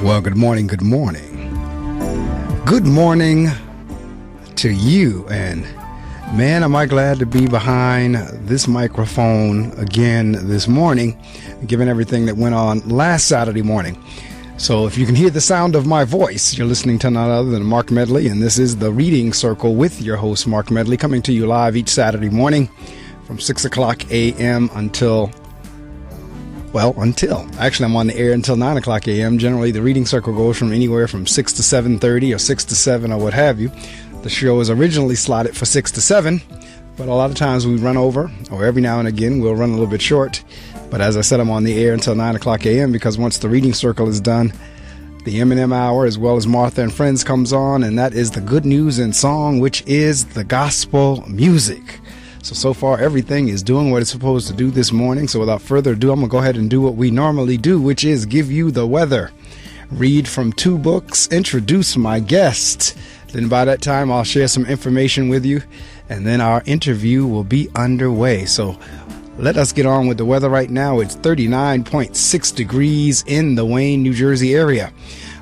Well, good morning, good morning. Good morning to you. And man, am I glad to be behind this microphone again this morning, given everything that went on last Saturday morning. So if you can hear the sound of my voice, you're listening to none other than Marc Medley, and this is the Reading Circle with your host, Marc Medley, coming to you live each Saturday morning from 6 o'clock a.m. until actually I'm on the air until 9 o'clock a.m. Generally, the Reading Circle goes from anywhere from 6 to 7:30 or 6 to 7 or what have you. The show was originally slotted for 6 to 7, but a lot of times we run over, or every now and again we'll run a little bit short. But as I said, I'm on the air until 9 o'clock a.m. because once the Reading Circle is done, the M&M Hour as well as Martha and Friends comes on, and that is the good news in song, which is the gospel music. So far, everything is doing what it's supposed to do this morning. So without further ado, I'm going to go ahead and do what we normally do, which is give you the weather, read from 2 books, introduce my guest. Then by that time, I'll share some information with you, and then our interview will be underway. So let us get on with the weather right now. It's 39.6 degrees in the Wayne, New Jersey area.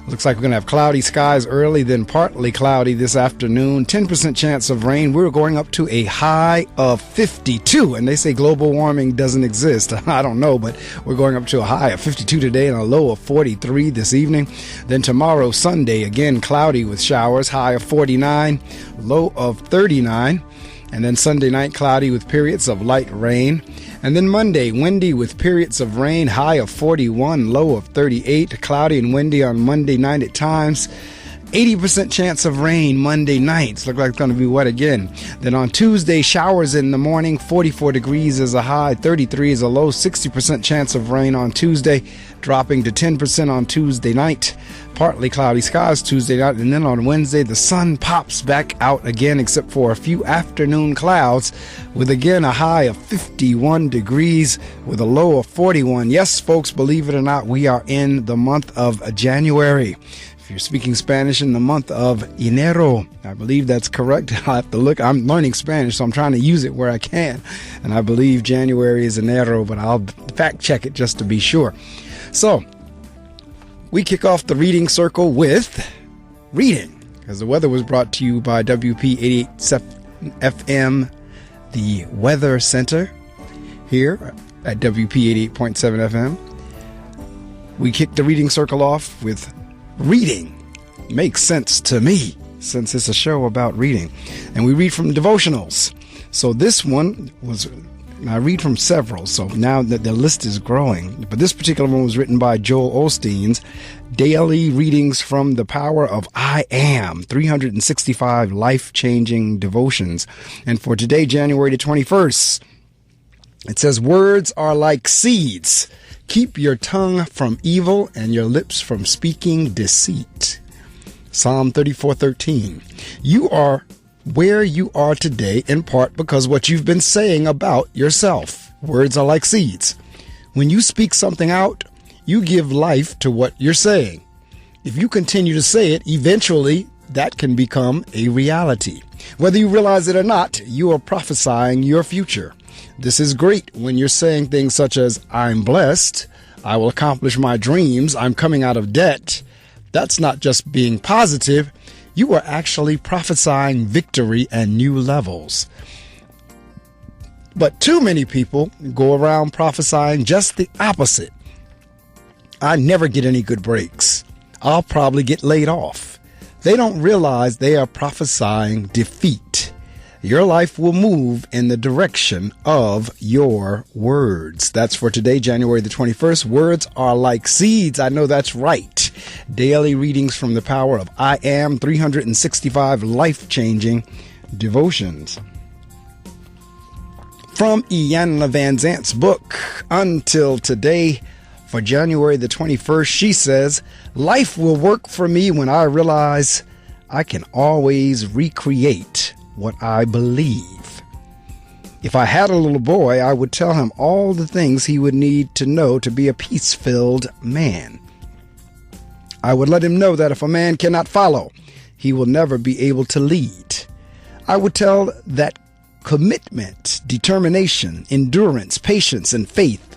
Looks like we're going to have cloudy skies early, then partly cloudy this afternoon. 10% chance of rain. We're going up to a high of 52. And they say global warming doesn't exist. I don't know, but we're going up to a high of 52 today and a low of 43 this evening. Then tomorrow, Sunday, again cloudy with showers, high of 49, low of 39. And then Sunday night, cloudy with periods of light rain. And then Monday, windy with periods of rain, high of 41, low of 38. Cloudy and windy on Monday night at times. 80% chance of rain Monday nights. Look like it's going to be wet again. Then on Tuesday, showers in the morning. 44 degrees is a high, 33 is a low. 60% chance of rain on Tuesday, dropping to 10% on Tuesday night. Partly cloudy skies Tuesday night, and then on Wednesday the sun pops back out again, except for a few afternoon clouds, with again a high of 51 degrees with a low of 41. Yes, folks, believe it or not, we are in the month of January. If you're speaking Spanish, in the month of enero, I believe that's correct. I have to look. I'm learning Spanish, so I'm trying to use it where I can, and I believe January is enero, but I'll fact check it just to be sure. So we kick off the Reading Circle with reading, because the weather was brought to you by WP 88 FM, the Weather Center here at WP 88.7 FM. We kick the Reading Circle off with reading. Makes sense to me, since it's a show about reading. And we read from devotionals. So this one was... I read from several, so now that the list is growing. But this particular one was written by Joel Osteen's Daily Readings from the Power of I Am, 365 Life-Changing Devotions. And for today, January the 21st, it says, words are like seeds. Keep your tongue from evil and your lips from speaking deceit. Psalm 34:13. You are where you are today in part because what you've been saying about yourself. Words are like seeds. When you speak something out, you give life to what you're saying. If you continue to say it, eventually that can become a reality. Whether you realize it or not, you are prophesying your future. This is great when you're saying things such as, I'm blessed, I will accomplish my dreams, I'm coming out of debt. That's not just being positive. You are actually prophesying victory and new levels. But too many people go around prophesying just the opposite. I never get any good breaks. I'll probably get laid off. They don't realize they are prophesying defeat. Your life will move in the direction of your words. That's for today, January the 21st. Words are like seeds. I know that's right. Daily readings from the Power of I Am, 365 life-changing devotions. From Iyanla Vanzant's book, Until Today, for January the 21st, she says, life will work for me when I realize I can always recreate what I believe. If I had a little boy, I would tell him all the things he would need to know to be a peace-filled man. I would let him know that if a man cannot follow, he will never be able to lead. I would tell that commitment, determination, endurance, patience, and faith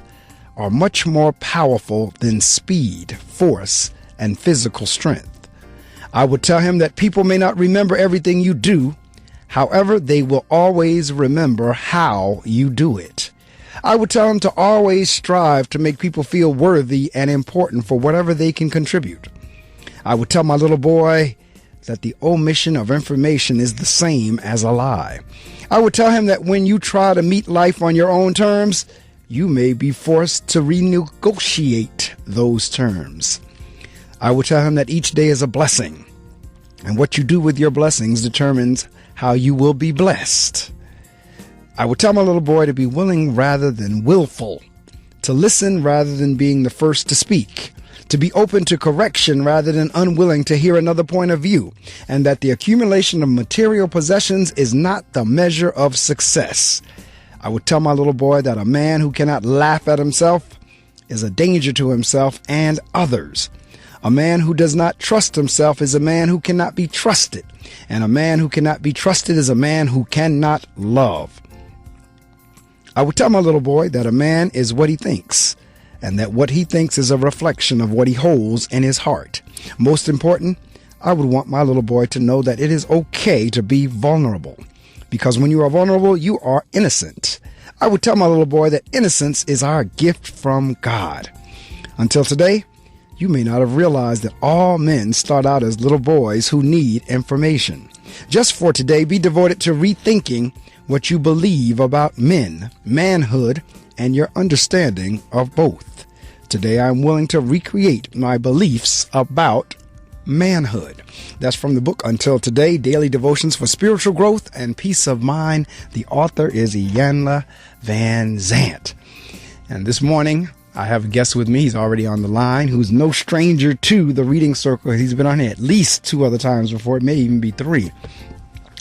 are much more powerful than speed, force, and physical strength. I would tell him that people may not remember everything you do. However, they will always remember how you do it. I would tell him to always strive to make people feel worthy and important for whatever they can contribute. I would tell my little boy that the omission of information is the same as a lie. I would tell him that when you try to meet life on your own terms, you may be forced to renegotiate those terms. I would tell him that each day is a blessing, and what you do with your blessings determines how you will be blessed. I would tell my little boy to be willing rather than willful, to listen rather than being the first to speak, to be open to correction rather than unwilling to hear another point of view, and that the accumulation of material possessions is not the measure of success. I would tell my little boy that a man who cannot laugh at himself is a danger to himself and others. A man who does not trust himself is a man who cannot be trusted, and a man who cannot be trusted is a man who cannot love. I would tell my little boy that a man is what he thinks, and that what he thinks is a reflection of what he holds in his heart. Most important, I would want my little boy to know that it is okay to be vulnerable, because when you are vulnerable, you are innocent. I would tell my little boy that innocence is our gift from God. Until today, you may not have realized that all men start out as little boys who need information. Just for today, be devoted to rethinking what you believe about men, manhood, and your understanding of both. Today, I'm willing to recreate my beliefs about manhood. That's from the book Until Today, Daily Devotions for Spiritual Growth and Peace of Mind. The author is Iyanla Vanzant. And this morning, I have a guest with me. He's already on the line, who's no stranger to the reading circle. He's been on here at least 2 other times before. It may even be 3.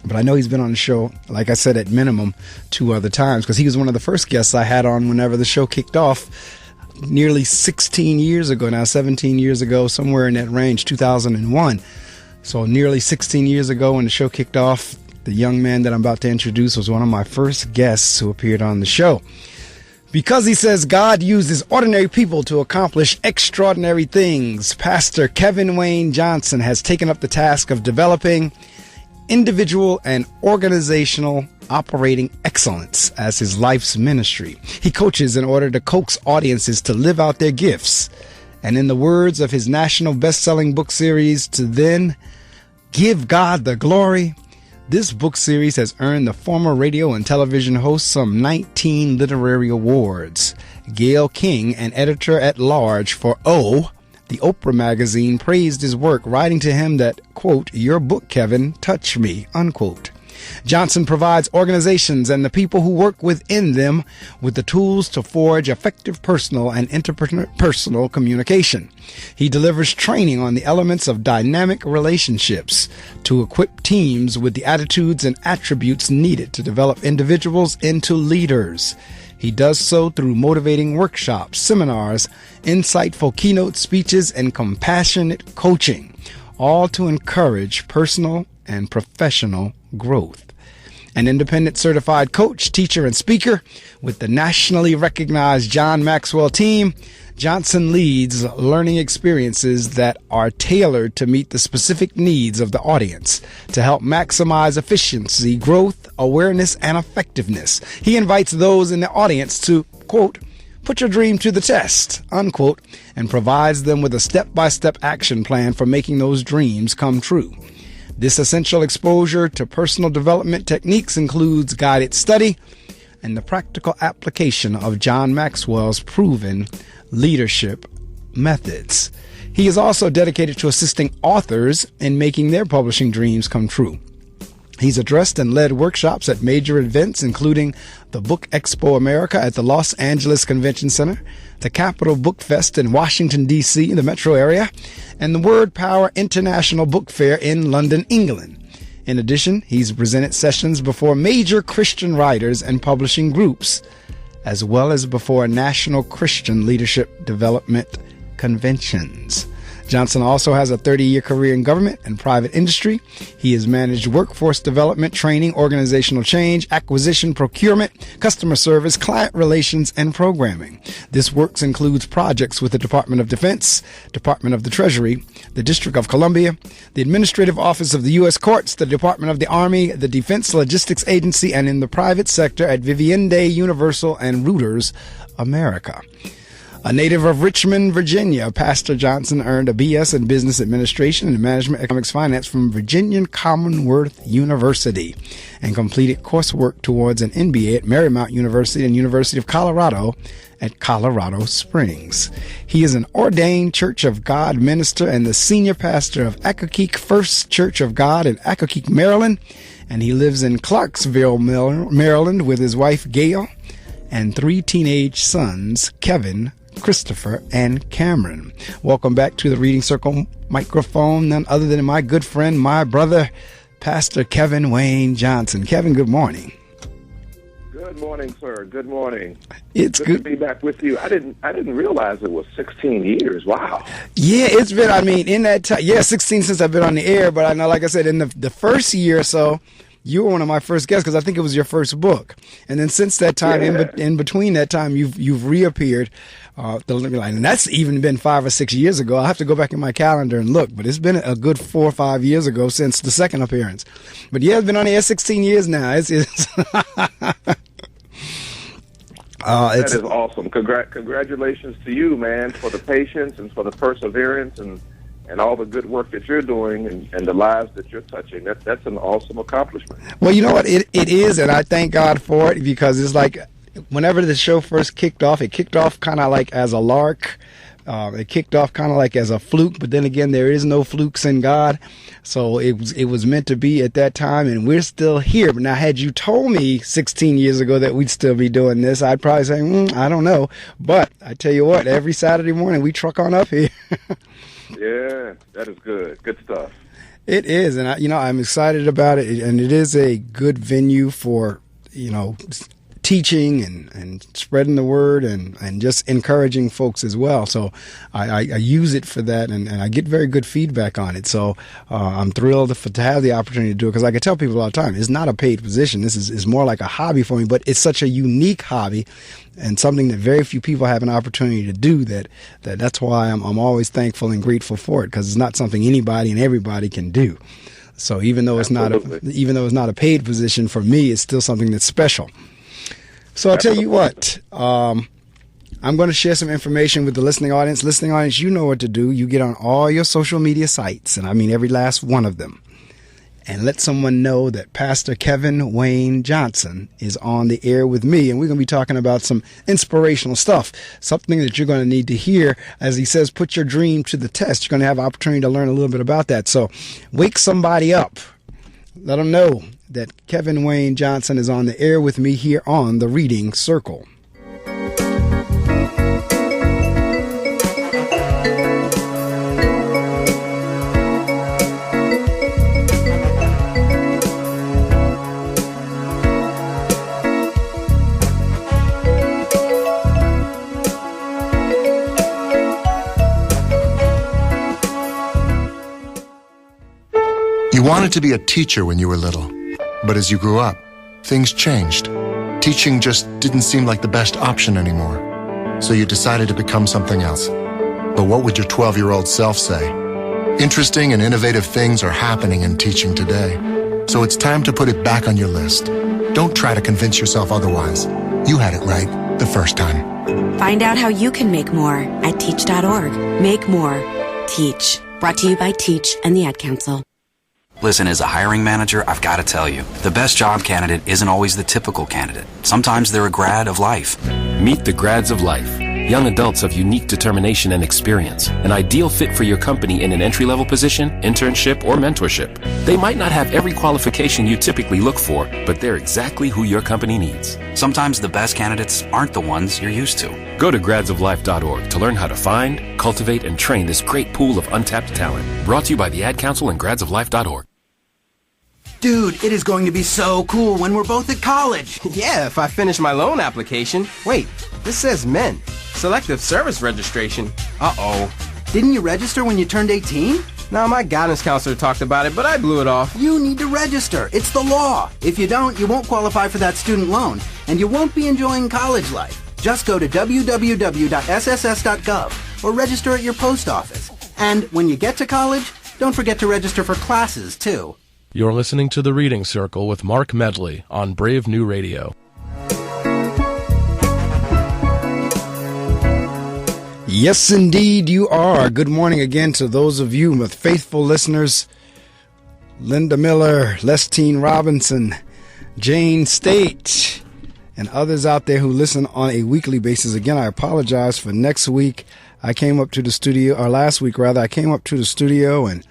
But I know he's been on the show, like I said, at minimum 2 other times, because he was one of the first guests I had on whenever the show kicked off nearly 16 years ago now, 17 years ago, somewhere in that range, 2001. So nearly 16 years ago when the show kicked off, the young man that I'm about to introduce was one of my first guests who appeared on the show. Because he says God uses ordinary people to accomplish extraordinary things, Pastor Kevin Wayne Johnson has taken up the task of developing individual and organizational operating excellence as his life's ministry. He coaches in order to coax audiences to live out their gifts. And in the words of his national best-selling book series, to then give God the glory, this book series has earned the former radio and television host some 19 literary awards. Gayle King, an editor-at-large for the Oprah Magazine, praised his work, writing to him that, quote, "Your book, Kevin, touched me," unquote. Johnson provides organizations and the people who work within them with the tools to forge effective personal and interpersonal communication. He delivers training on the elements of dynamic relationships to equip teams with the attitudes and attributes needed to develop individuals into leaders. He does so through motivating workshops, seminars, insightful keynote speeches, and compassionate coaching, all to encourage personal and professional growth. An independent certified coach, teacher, and speaker with the nationally recognized John Maxwell team, Johnson leads learning experiences that are tailored to meet the specific needs of the audience to help maximize efficiency, growth, awareness, and effectiveness. He invites those in the audience to, quote, "put your dream to the test," unquote, and provides them with a step-by-step action plan for making those dreams come true. This essential exposure to personal development techniques includes guided study and the practical application of John Maxwell's proven leadership methods. He is also dedicated to assisting authors in making their publishing dreams come true. He's addressed and led workshops at major events, including the Book Expo America at the Los Angeles Convention Center, the Capitol Book Fest in Washington, D.C., the metro area, and the Word Power International Book Fair in London, England. In addition, he's presented sessions before major Christian writers and publishing groups, as well as before national Christian leadership development conventions. Johnson also has a 30-year career in government and private industry. He has managed workforce development, training, organizational change, acquisition, procurement, customer service, client relations, and programming. This work includes projects with the Department of Defense, Department of the Treasury, the District of Columbia, the Administrative Office of the U.S. Courts, the Department of the Army, the Defense Logistics Agency, and in the private sector at Vivendi, Universal, and Reuters America. A native of Richmond, Virginia, Pastor Johnson earned a B.S. in Business Administration and Management Economics Finance from Virginia Commonwealth University and completed coursework towards an MBA at Marymount University and University of Colorado at Colorado Springs. He is an ordained Church of God minister and the senior pastor of Accokeek First Church of God in Accokeek, Maryland, and he lives in Clarksville, Maryland with his wife, Gayle, and 3 teenage sons, Kevin, Christopher, and Cameron. Welcome back to the Reading Circle microphone, none other than my good friend, my brother, Pastor Kevin Wayne Johnson. Kevin, good morning. Good morning, sir. Good morning. It's good to be back with you. I didn't realize it was 16 years. Wow. Yeah, it's been, in that time, 16 since I've been on the air, but I know, like I said, in the first year or so, you were one of my first guests because I think it was your first book. And then since that time, in between that time, you've reappeared. And that's even been 5 or 6 years ago. I'll have to go back in my calendar and look, but it's been a good 4 or 5 years ago since the second appearance. But yeah, it's been on the air 16 years now. It's that is awesome. Congratulations to you, man, for the patience and for the perseverance and all the good work that you're doing and the lives that you're touching. That's an awesome accomplishment. Well, you know what? It is, and I thank God for it because it's like whenever the show first kicked off, it kicked off kind of like as a lark. It kicked off kind of like as a fluke, but then again, there is no flukes in God. So it was meant to be at that time, and we're still here. But now, had you told me 16 years ago that we'd still be doing this, I'd probably say, I don't know. But I tell you what, every Saturday morning we truck on up here. Yeah, that is good. Good stuff. It is, and I'm excited about it, and it is a good venue for, teaching and spreading the word and just encouraging folks as well. So I use it for that, and I get very good feedback on it. So I'm thrilled to have the opportunity to do it because I can tell people all the time, it's not a paid position. This is more like a hobby for me, but it's such a unique hobby and something that very few people have an opportunity to do that's why I'm always thankful and grateful for it because it's not something anybody and everybody can do. So even though it's not a paid position for me, it's still something that's special. So I'll tell you what, I'm going to share some information with the listening audience. Listening audience, you know what to do. You get on all your social media sites, and I mean every last one of them, and let someone know that Pastor Kevin Wayne Johnson is on the air with me, and we're going to be talking about some inspirational stuff, something that you're going to need to hear. As he says, put your dream to the test. You're going to have an opportunity to learn a little bit about that. So wake somebody up. Let them know that Kevin Wayne Johnson is on the air with me here on the Reading Circle. You wanted to be a teacher when you were little, but as you grew up, things changed. Teaching just didn't seem like the best option anymore, so you decided to become something else. But what would your 12-year-old self say? Interesting and innovative things are happening in teaching today, so it's time to put it back on your list. Don't try to convince yourself otherwise. You had it right the first time. Find out how you can make more at teach.org. Make more. Teach. Brought to you by Teach and the Ad Council. Listen, as a hiring manager, I've got to tell you, the best job candidate isn't always the typical candidate. Sometimes they're a grad of life. Meet the grads of life. Young adults of unique determination and experience. An ideal fit for your company in an entry-level position, internship, or mentorship. They might not have every qualification you typically look for, but they're exactly who your company needs. Sometimes the best candidates aren't the ones you're used to. Go to gradsoflife.org to learn how to find, cultivate, and train this great pool of untapped talent. Brought to you by the Ad Council and gradsoflife.org. Dude, it is going to be so cool when we're both at college. Yeah, if I finish my loan application. Wait, this says men. Selective service registration. Uh-oh. Didn't you register when you turned 18? No, my guidance counselor talked about it, but I blew it off. You need to register. It's the law. If you don't, you won't qualify for that student loan, and you won't be enjoying college life. Just go to www.sss.gov or register at your post office. And when you get to college, don't forget to register for classes, too. You're listening to The Reading Circle with Marc Medley on Brave New Radio. Yes, indeed, you are. Good morning again to those of you with faithful listeners. Linda Miller, Lestine Robinson, Jane State, and others out there who listen on a weekly basis. Again, I apologize for next week. I came up to the studio, or last week rather, I came up to the studio and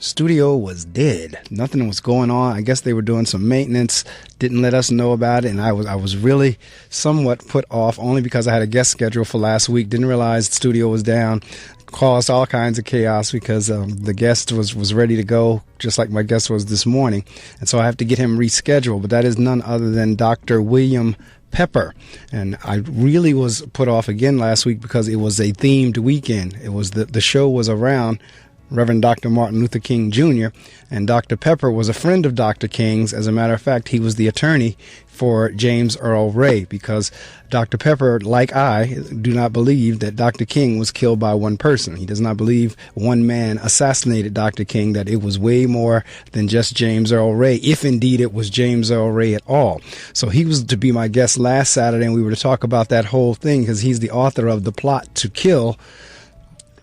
studio was dead. Nothing was going on. I guess they were doing some maintenance, didn't let us know about it, and I was really somewhat put off only because I had a guest schedule for last week. Didn't realize the studio was down. Caused all kinds of chaos because the guest was ready to go, just like my guest was this morning, and so I have to get him rescheduled. But that is none other than Dr. William Pepper. And I really was put off again last week because it was a themed weekend. It was the show was around Reverend Dr. Martin Luther King Jr., and Dr. Pepper was a friend of Dr. King's. As a matter of fact, he was the attorney for James Earl Ray, because Dr. Pepper, like I, do not believe that Dr. King was killed by one person. He does not believe one man assassinated Dr. King, that it was way more than just James Earl Ray, if indeed it was James Earl Ray at all. So he was to be my guest last Saturday, and we were to talk about that whole thing because he's the author of The Plot to Kill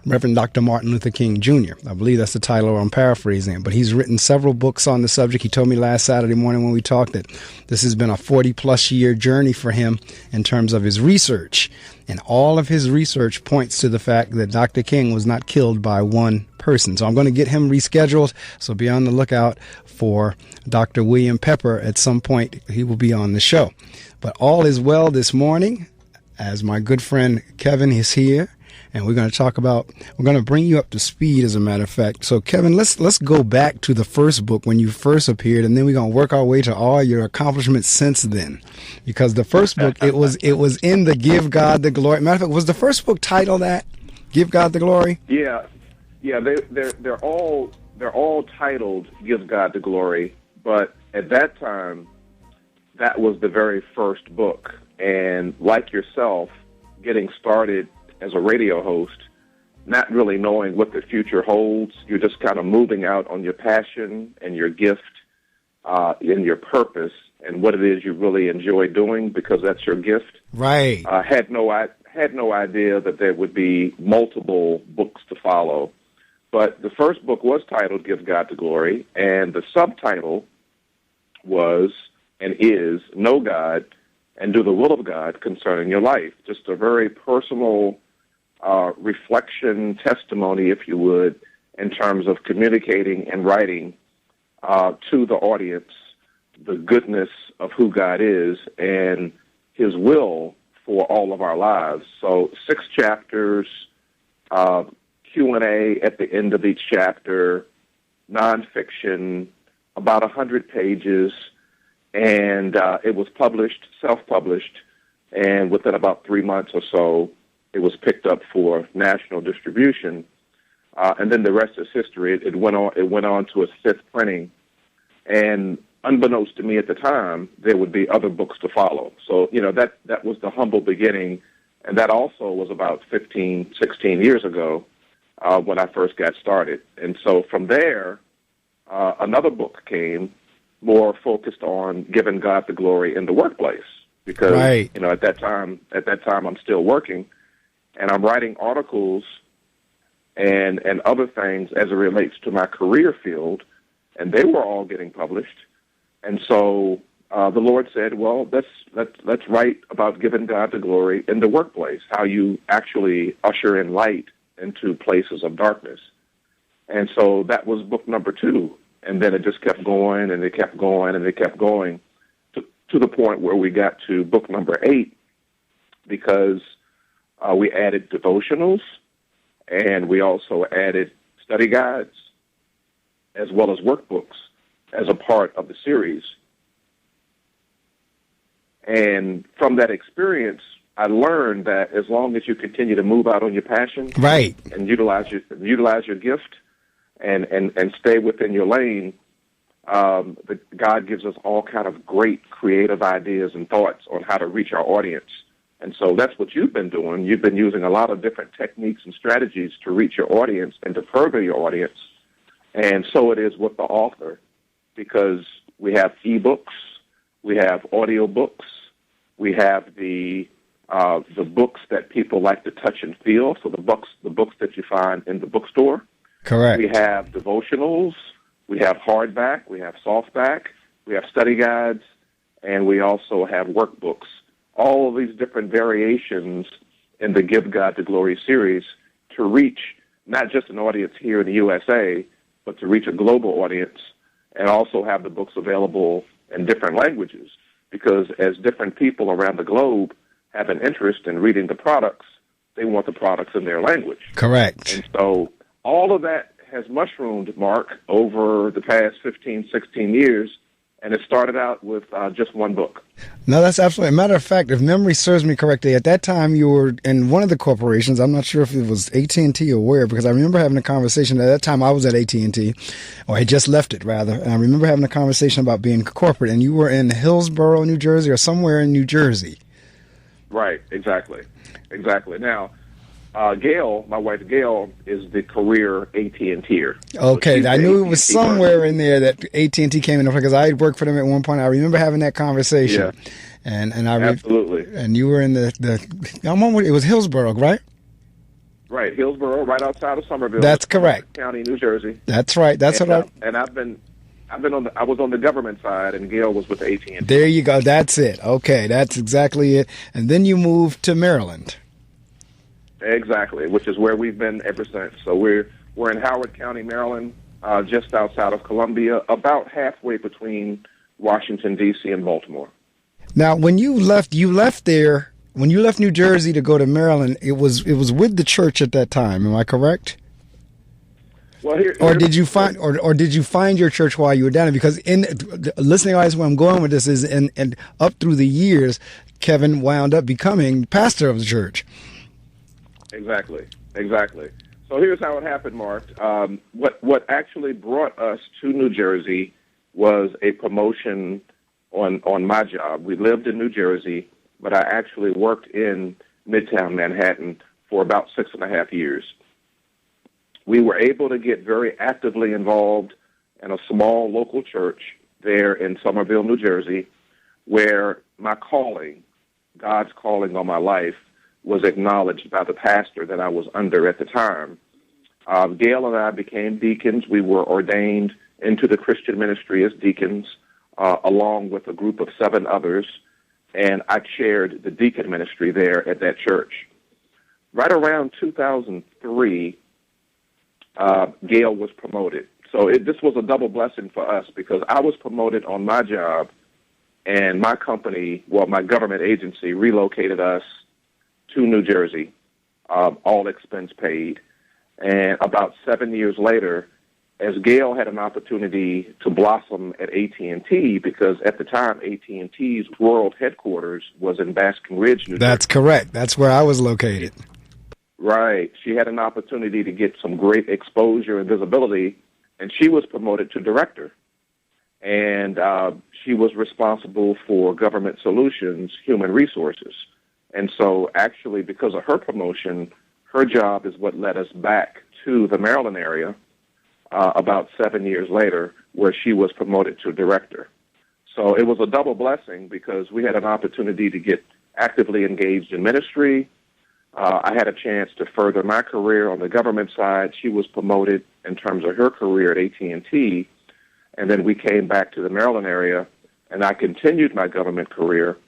Reverend Dr. Martin Luther King Jr. I believe that's the title, or I'm paraphrasing it, but he's written several books on the subject. He told me last Saturday morning when we talked that this has been a 40-plus year journey for him in terms of his research, and all of his research points to the fact that Dr. King was not killed by one person. So I'm going to get him rescheduled, so be on the lookout for Dr. William Pepper. At some point, he will be on the show. But all is well this morning, as my good friend Kevin is here. And we're going to bring you up to speed, as a matter of fact. So, Kevin, let's go back to the first book when you first appeared, and then we're going to work our way to all your accomplishments since then. Because the first book, it was in the Give God the Glory. Matter of fact, was the first book titled that? Give God the Glory? Yeah. They're all titled Give God the Glory, but at that time, that was the very first book. And like yourself, getting started as a radio host, not really knowing what the future holds. You're just kind of moving out on your passion and your gift and your purpose and what it is you really enjoy doing, because that's your gift. Right. Had no idea that there would be multiple books to follow. But the first book was titled Give God the Glory, and the subtitle was and is Know God and Do the Will of God Concerning Your Life. Just a very personal reflection, testimony, if you would, in terms of communicating and writing to the audience the goodness of who God is and His will for all of our lives. So 6 chapters, Q&A at the end of each chapter, nonfiction, about 100 pages, and it was published, self-published, and within about 3 months or so, it was picked up for national distribution, and then the rest is history. It went on to its 5th printing, and unbeknownst to me at the time, there would be other books to follow. So, that was the humble beginning, and that also was about 15, 16 years ago when I first got started. And so from there, another book came, more focused on giving God the glory in the workplace, because right. At that time I'm still working. And I'm writing articles and other things as it relates to my career field, and they were all getting published. And so the Lord said, well, let's write about giving God the glory in the workplace, how you actually usher in light into places of darkness. And so that was book number 2. And then it just kept going, and it kept going, and it kept going to the point where we got to book number 8, because we added devotionals, and we also added study guides, as well as workbooks as a part of the series. And from that experience, I learned that as long as you continue to move out on your passion, right, and utilize your gift, and stay within your lane, God gives us all kind of great creative ideas and thoughts on how to reach our audience. And so that's what you've been doing. You've been using a lot of different techniques and strategies to reach your audience and to further your audience. And so it is with the author, because we have ebooks, we have audio books, we have the books that people like to touch and feel. So the books that you find in the bookstore. Correct. We have devotionals, we have hardback, we have softback, we have study guides, and we also have workbooks. All of these different variations in the Give God the Glory series to reach not just an audience here in the USA, but to reach a global audience, and also have the books available in different languages, because as different people around the globe have an interest in reading the products, they want the products in their language. Correct. And so all of that has mushroomed, Mark, over the past 15, 16 years, and it started out with just one book. No, that's absolutely. Matter of fact, if memory serves me correctly, at that time you were in one of the corporations. I'm not sure if it was AT&T or where, because I remember having a conversation. At that time, I was at AT&T, or I just left it, rather. And I remember having a conversation about being corporate, and you were in Hillsborough, New Jersey, or somewhere in New Jersey. Right, exactly. Now, Gayle, my wife Gayle, is the career AT&T-er. Okay, So I knew it was AT&T somewhere in there that AT&T came in, because I had worked for them at one point. I remember having that conversation. Yeah. And I absolutely. And you were in it was Hillsborough, right? Right, Hillsborough, right outside of Somerville. That's correct. County, New Jersey. That's right. I was on the government side, and Gayle was with AT&T. There you go. That's it. Okay, that's exactly it. And then you moved to Maryland. Exactly, which is where we've been ever since. So we're in Howard County, Maryland, just outside of Columbia, about halfway between Washington, D.C. and Baltimore. Now, when you left there, when you left New Jersey to go to Maryland, it was with the church at that time. Am I correct? Well, did you find your church while you were down there? Because listening to where I'm going with this is, and up through the years, Kevin wound up becoming pastor of the church. Exactly. So here's how it happened, Mark. What actually brought us to New Jersey was a promotion on my job. We lived in New Jersey, but I actually worked in Midtown Manhattan for about 6.5 years. We were able to get very actively involved in a small local church there in Somerville, New Jersey, where my calling, God's calling on my life, was acknowledged by the pastor that I was under at the time. Gayle and I became deacons. We were ordained into the Christian ministry as deacons, along with a group of 7 others, and I chaired the deacon ministry there at that church. Right around 2003, Gayle was promoted. So this was a double blessing for us, because I was promoted on my job, and my company, my government agency, relocated us to New Jersey, all expense paid. And about 7 years later, as Gayle had an opportunity to blossom at AT&T, because at the time AT&T's world headquarters was in Basking Ridge, New Jersey. That's correct. That's where I was located. Right. She had an opportunity to get some great exposure and visibility, and she was promoted to director. And she was responsible for government solutions, human resources. And so actually, because of her promotion, her job is what led us back to the Maryland area about 7 years later, where she was promoted to director. So it was a double blessing, because we had an opportunity to get actively engaged in ministry. I had a chance to further my career on the government side. She was promoted in terms of her career at AT&T. And then we came back to the Maryland area, and I continued my government career.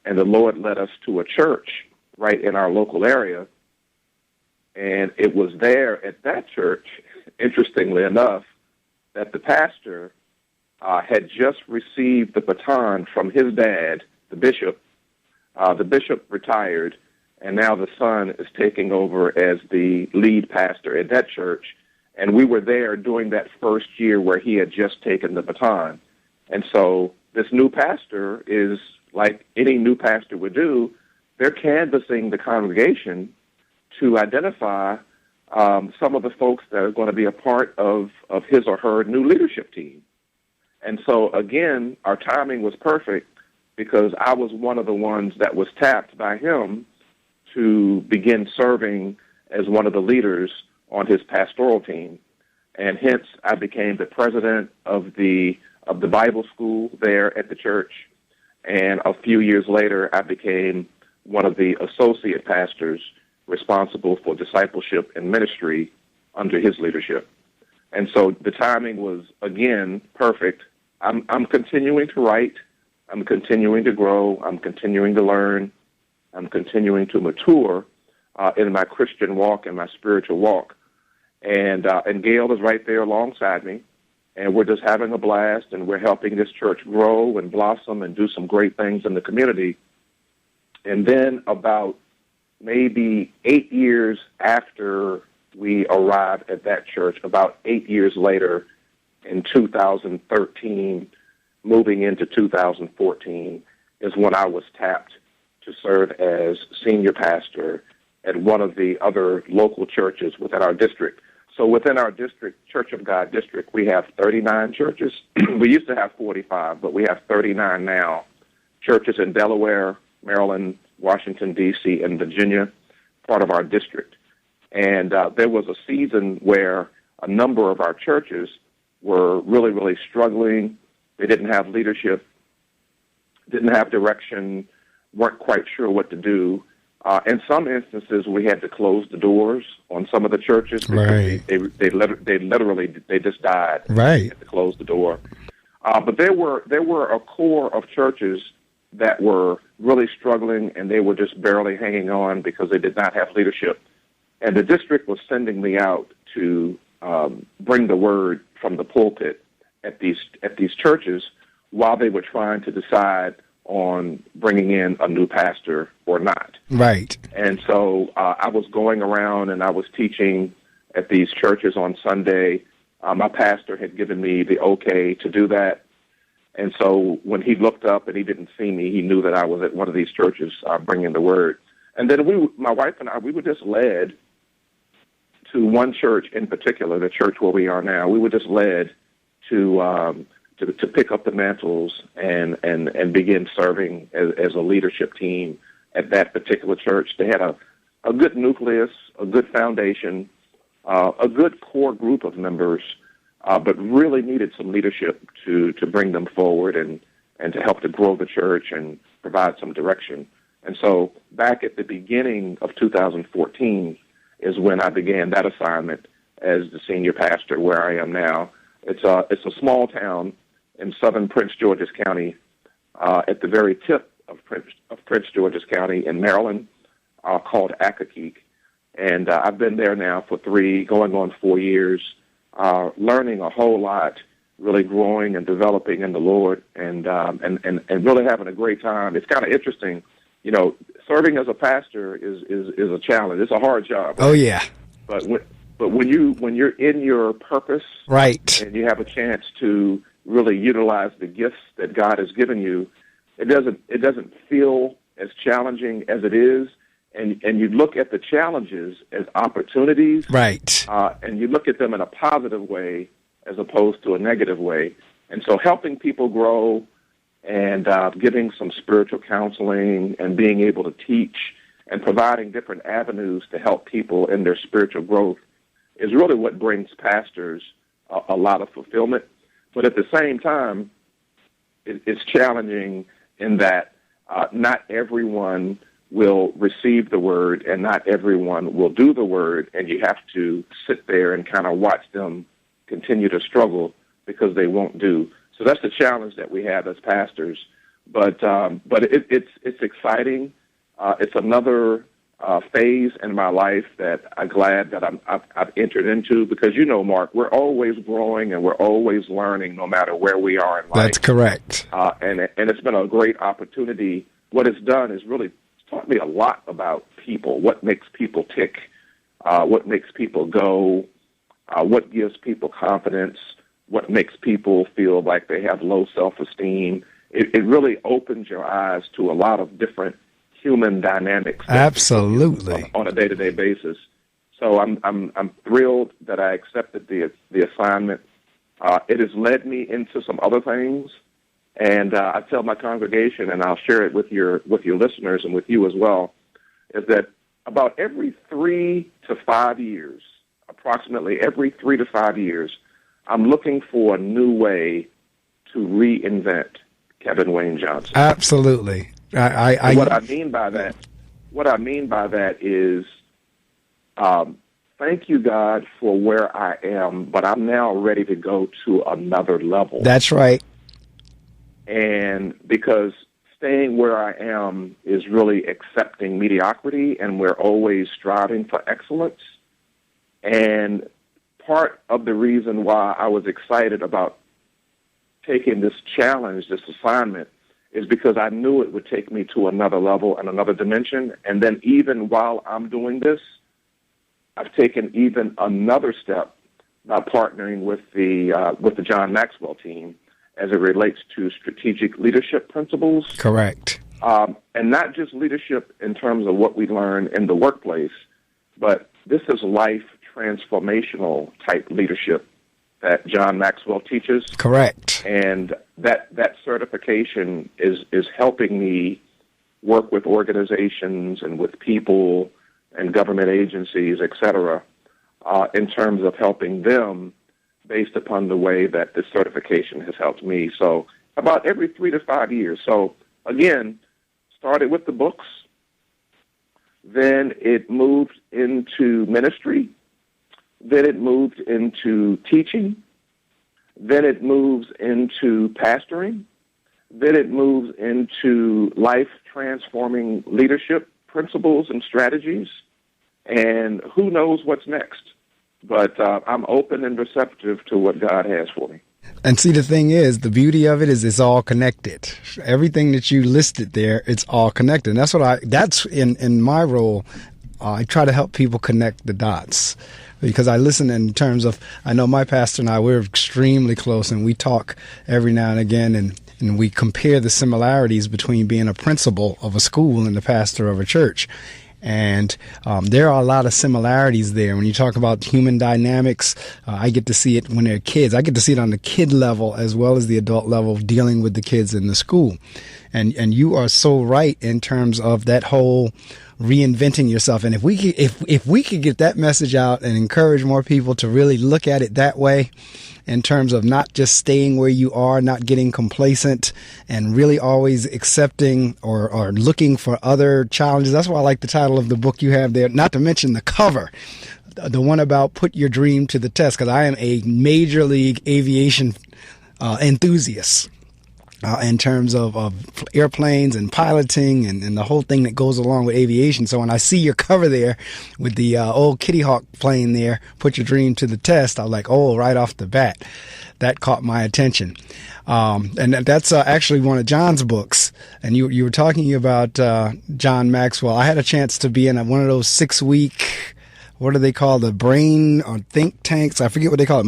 And the Lord led us to a church right in our local area. And it was there at that church, interestingly enough, that the pastor had just received the baton from his dad, the bishop. The bishop retired, and now the son is taking over as the lead pastor at that church. And we were there during that first year where he had just taken the baton. And so this new pastor is, like any new pastor would do, they're canvassing the congregation to identify some of the folks that are going to be a part of his or her new leadership team. And so, again, our timing was perfect because I was one of the ones that was tapped by him to begin serving as one of the leaders on his pastoral team. And hence, I became the president of the Bible school there at the church. And a few years later, I became one of the associate pastors responsible for discipleship and ministry under his leadership. And so the timing was, again, perfect. I'm continuing to write. I'm continuing to grow. I'm continuing to learn. I'm continuing to mature in my Christian walk and my spiritual walk. And Gayle is right there alongside me, and we're just having a blast, and we're helping this church grow and blossom and do some great things in the community. And then about maybe 8 years after we arrived at that church, about 8 years later, in 2013, moving into 2014, is when I was tapped to serve as senior pastor at one of the other local churches within our district. So within our district, Church of God district, we have 39 churches. We used to have 45, but we have 39 now. Churches in Delaware, Maryland, Washington, D.C., and Virginia, part of our district. And there was a season where a number of our churches were really, really struggling. They didn't have leadership, didn't have direction, weren't quite sure what to do. In some instances, we had to close the doors on some of the churches because right. they literally just died. Right. They had to close the door. But there were a core of churches that were really struggling, and they were just barely hanging on because they did not have leadership. And the district was sending me out to bring the word from the pulpit at these churches while they were trying to decide on bringing in a new pastor or not. Right. And so I was going around and I was teaching at these churches on Sunday. My pastor had given me the okay to do that. And so when he looked up and he didn't see me, he knew that I was at one of these churches bringing the word. And then my wife and I, we were just led to one church in particular, the church where we are now. We were just led to pick up the mantles and begin serving as a leadership team at that particular church. They had a good nucleus, a good foundation, a good core group of members, but really needed some leadership to bring them forward and to help to grow the church and provide some direction. And so back at the beginning of 2014 is when I began that assignment as the senior pastor where I am now. It's a small town in southern Prince George's County, at the very tip of Prince George's County in Maryland, called Accokeek. And I've been there now for going on 4 years, learning a whole lot, really growing and developing in the Lord, and really having a great time. It's kind of interesting, you know. Serving as a pastor is a challenge. It's a hard job. Right? Oh yeah. But when you're in your purpose, right, and you have a chance to really utilize the gifts that God has given you, it doesn't feel as challenging as it is. And you look at the challenges as opportunities, right? And you look at them in a positive way as opposed to a negative way. And so helping people grow and giving some spiritual counseling and being able to teach and providing different avenues to help people in their spiritual growth is really what brings pastors a lot of fulfillment. But at the same time, it's challenging in that not everyone will receive the word and not everyone will do the word, and you have to sit there and kind of watch them continue to struggle because they won't do. So that's the challenge that we have as pastors. But it's exciting. It's another phase in my life that I'm glad that I've entered into because, you know, Mark, we're always growing and we're always learning no matter where we are in life. That's correct. And it's been a great opportunity. What it's done is really taught me a lot about people, what makes people tick, what makes people go, what gives people confidence, what makes people feel like they have low self-esteem. It really opens your eyes to a lot of different human dynamics. Absolutely. On a day-to-day basis. So I'm thrilled that I accepted the assignment. It has led me into some other things, and I tell my congregation, and I'll share it with your listeners and with you as well, is that about every 3 to 5 years, approximately every 3 to 5 years, I'm looking for a new way to reinvent Kevin Wayne Johnson. Absolutely. What I mean by that is, thank you, God, for where I am, but I'm now ready to go to another level. That's right. And because staying where I am is really accepting mediocrity, and we're always striving for excellence. And part of the reason why I was excited about taking this challenge, this assignment, is because I knew it would take me to another level and another dimension. And then even while I'm doing this, I've taken even another step by partnering with the John Maxwell team as it relates to strategic leadership principles. Correct. And not just leadership in terms of what we learn in the workplace, but this is life transformational type leadership that John Maxwell teaches. Correct. And that certification is helping me work with organizations and with people and government agencies, et cetera, in terms of helping them based upon the way that this certification has helped me. So about every 3 to 5 years. So again, started with the books, then it moved into ministry, then it moved into teaching, then it moves into pastoring, then it moves into life-transforming leadership principles and strategies, and who knows what's next. But I'm open and receptive to what God has for me. And see, the thing is, the beauty of it is it's all connected. Everything that you listed there, it's all connected. And that's in my role. I try to help people connect the dots, because I listen in terms of, I know my pastor and I, we're extremely close, and we talk every now and again, and we compare the similarities between being a principal of a school and the pastor of a church. And there are a lot of similarities there. When you talk about human dynamics, I get to see it when they're kids. I get to see it on the kid level as well as the adult level, dealing with the kids in the school. And you are so right in terms of that whole reinventing yourself. And if we could get that message out and encourage more people to really look at it that way, in terms of not just staying where you are, not getting complacent, and really always accepting or looking for other challenges. That's why I like the title of the book you have there, not to mention the cover, the one about Put Your Dream to the Test, because I am a major league aviation enthusiast. In terms of airplanes and piloting and the whole thing that goes along with aviation. So when I see your cover there with the old Kitty Hawk plane there, Put Your Dream to the Test, I was like, oh, right off the bat, that caught my attention. And that's actually one of John's books. And you were talking about John Maxwell. I had a chance to be in one of those 6-week, what do they call, the brain or think tanks? I forget what they call it.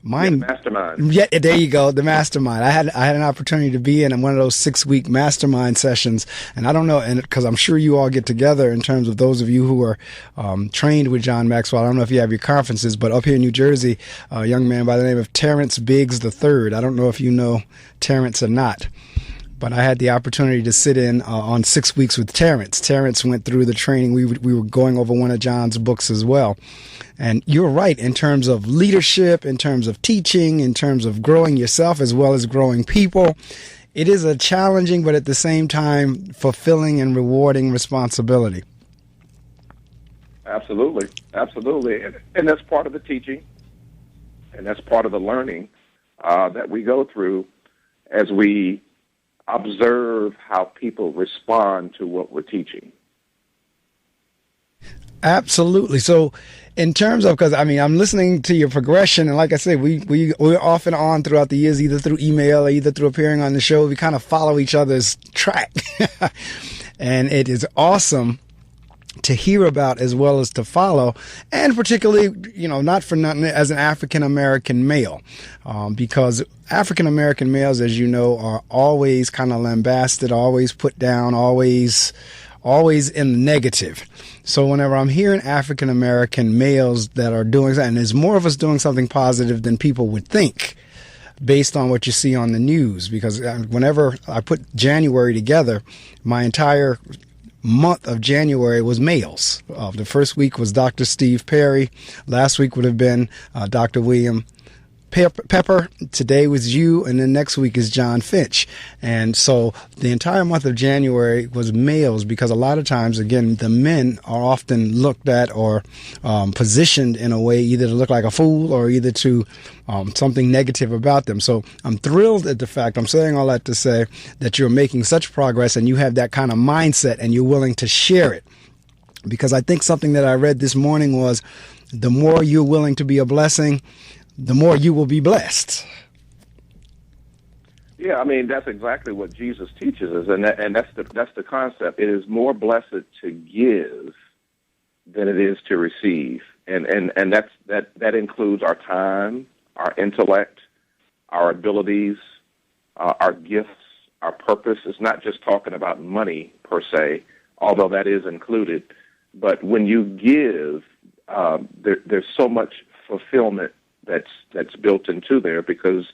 Mastermind. Yeah, there you go. The mastermind. I had an opportunity to be in one of those 6-week mastermind sessions, and I don't know, and because I'm sure you all get together in terms of those of you who are trained with John Maxwell. I don't know if you have your conferences, but up here in New Jersey, a young man by the name of Terrence Biggs III. I don't know if you know Terrence or not, but I had the opportunity to sit in on 6 weeks with Terrence. Terrence went through the training. We were going over one of John's books as well. And you're right in terms of leadership, in terms of teaching, in terms of growing yourself as well as growing people. It is a challenging, but at the same time, fulfilling and rewarding responsibility. Absolutely. Absolutely. And that's part of the teaching, and that's part of the learning that we go through as we observe how people respond to what we're teaching. Absolutely. So in terms of, because I mean, I'm listening to your progression, and like I said, we're off and on throughout the years, either through email or either through appearing on the show. We kind of follow each other's track. And it is awesome to hear about as well as to follow, and particularly, not for nothing, as an African American male, because African American males, as you know, are always kind of lambasted, always put down, always in the negative. So whenever I'm hearing African American males that are doing, and there's more of us doing something positive than people would think, based on what you see on the news, because whenever I put January together, my entire month of January was males. The first week was Dr. Steve Perry. Last week would have been Dr. William Pepper. Today was you, and then next week is John Finch. And so the entire month of January was males, because a lot of times, again, the men are often looked at or positioned in a way either to look like a fool or either to something negative about them. So I'm thrilled at the fact, I'm saying all that to say that you're making such progress and you have that kind of mindset and you're willing to share it. Because I think something that I read this morning was, the more you're willing to be a blessing, the more you will be blessed. Yeah, I mean, that's exactly what Jesus teaches us, and that's the concept. It is more blessed to give than it is to receive, and that includes our time, our intellect, our abilities, our gifts, our purpose. It's not just talking about money per se, although that is included. But when you give, there's so much fulfillment that's built into there, because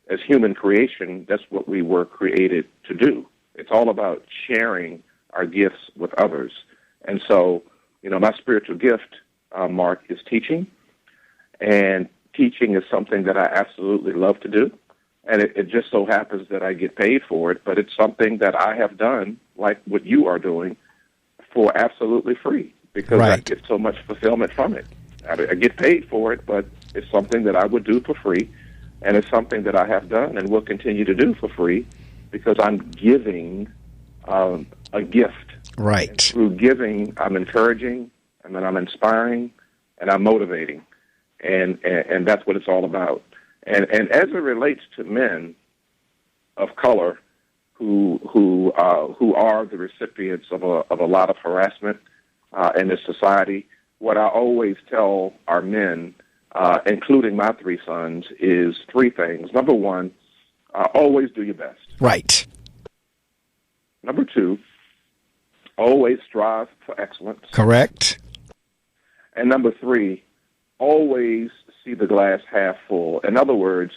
as human creation, that's what we were created to do. It's all about sharing our gifts with others. And so, my spiritual gift, Mark, is teaching. And teaching is something that I absolutely love to do. And it just so happens that I get paid for it, but it's something that I have done, like what you are doing, for absolutely free, because right. I get so much fulfillment from it. I get paid for it, but it's something that I would do for free, and it's something that I have done and will continue to do for free, because I'm giving a gift. Right. And through giving, I'm encouraging, and then I'm inspiring, and I'm motivating, and that's what it's all about. And as it relates to men of color who are the recipients of a lot of harassment in this society, what I always tell our men, including my three sons, is three things. Number one, always do your best. Right. Number two, always strive for excellence. Correct. And number three, always see the glass half full. In other words,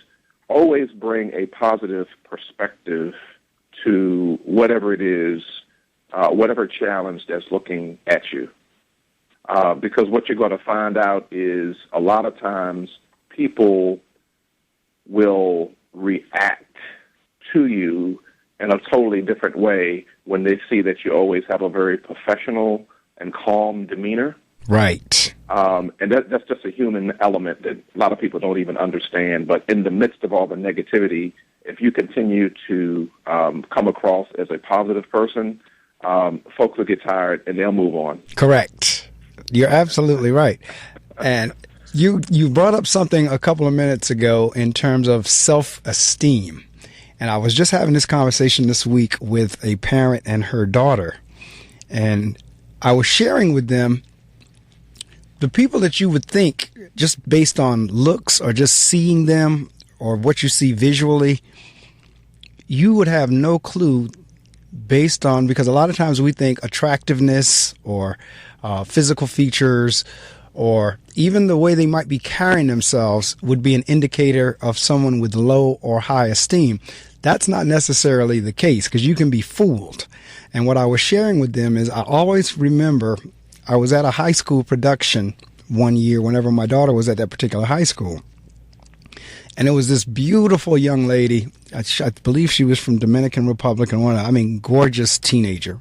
always bring a positive perspective to whatever it is, whatever challenge that's looking at you. Because what you're going to find out is a lot of times people will react to you in a totally different way when they see that you always have a very professional and calm demeanor. Right. And that's just a human element that a lot of people don't even understand. But in the midst of all the negativity, if you continue to come across as a positive person, folks will get tired and they'll move on. Correct. You're absolutely right. And you brought up something a couple of minutes ago in terms of self-esteem. And I was just having this conversation this week with a parent and her daughter. And I was sharing with them the people that you would think, just based on looks or just seeing them or what you see visually, you would have no clue based on, because a lot of times we think attractiveness or physical features or even the way they might be carrying themselves would be an indicator of someone with low or high esteem. That's not necessarily the case, because you can be fooled. And what I was sharing with them is, I always remember I was at a high school production one year whenever my daughter was at that particular high school. And it was this beautiful young lady. I believe she was from Dominican Republic, and gorgeous teenager.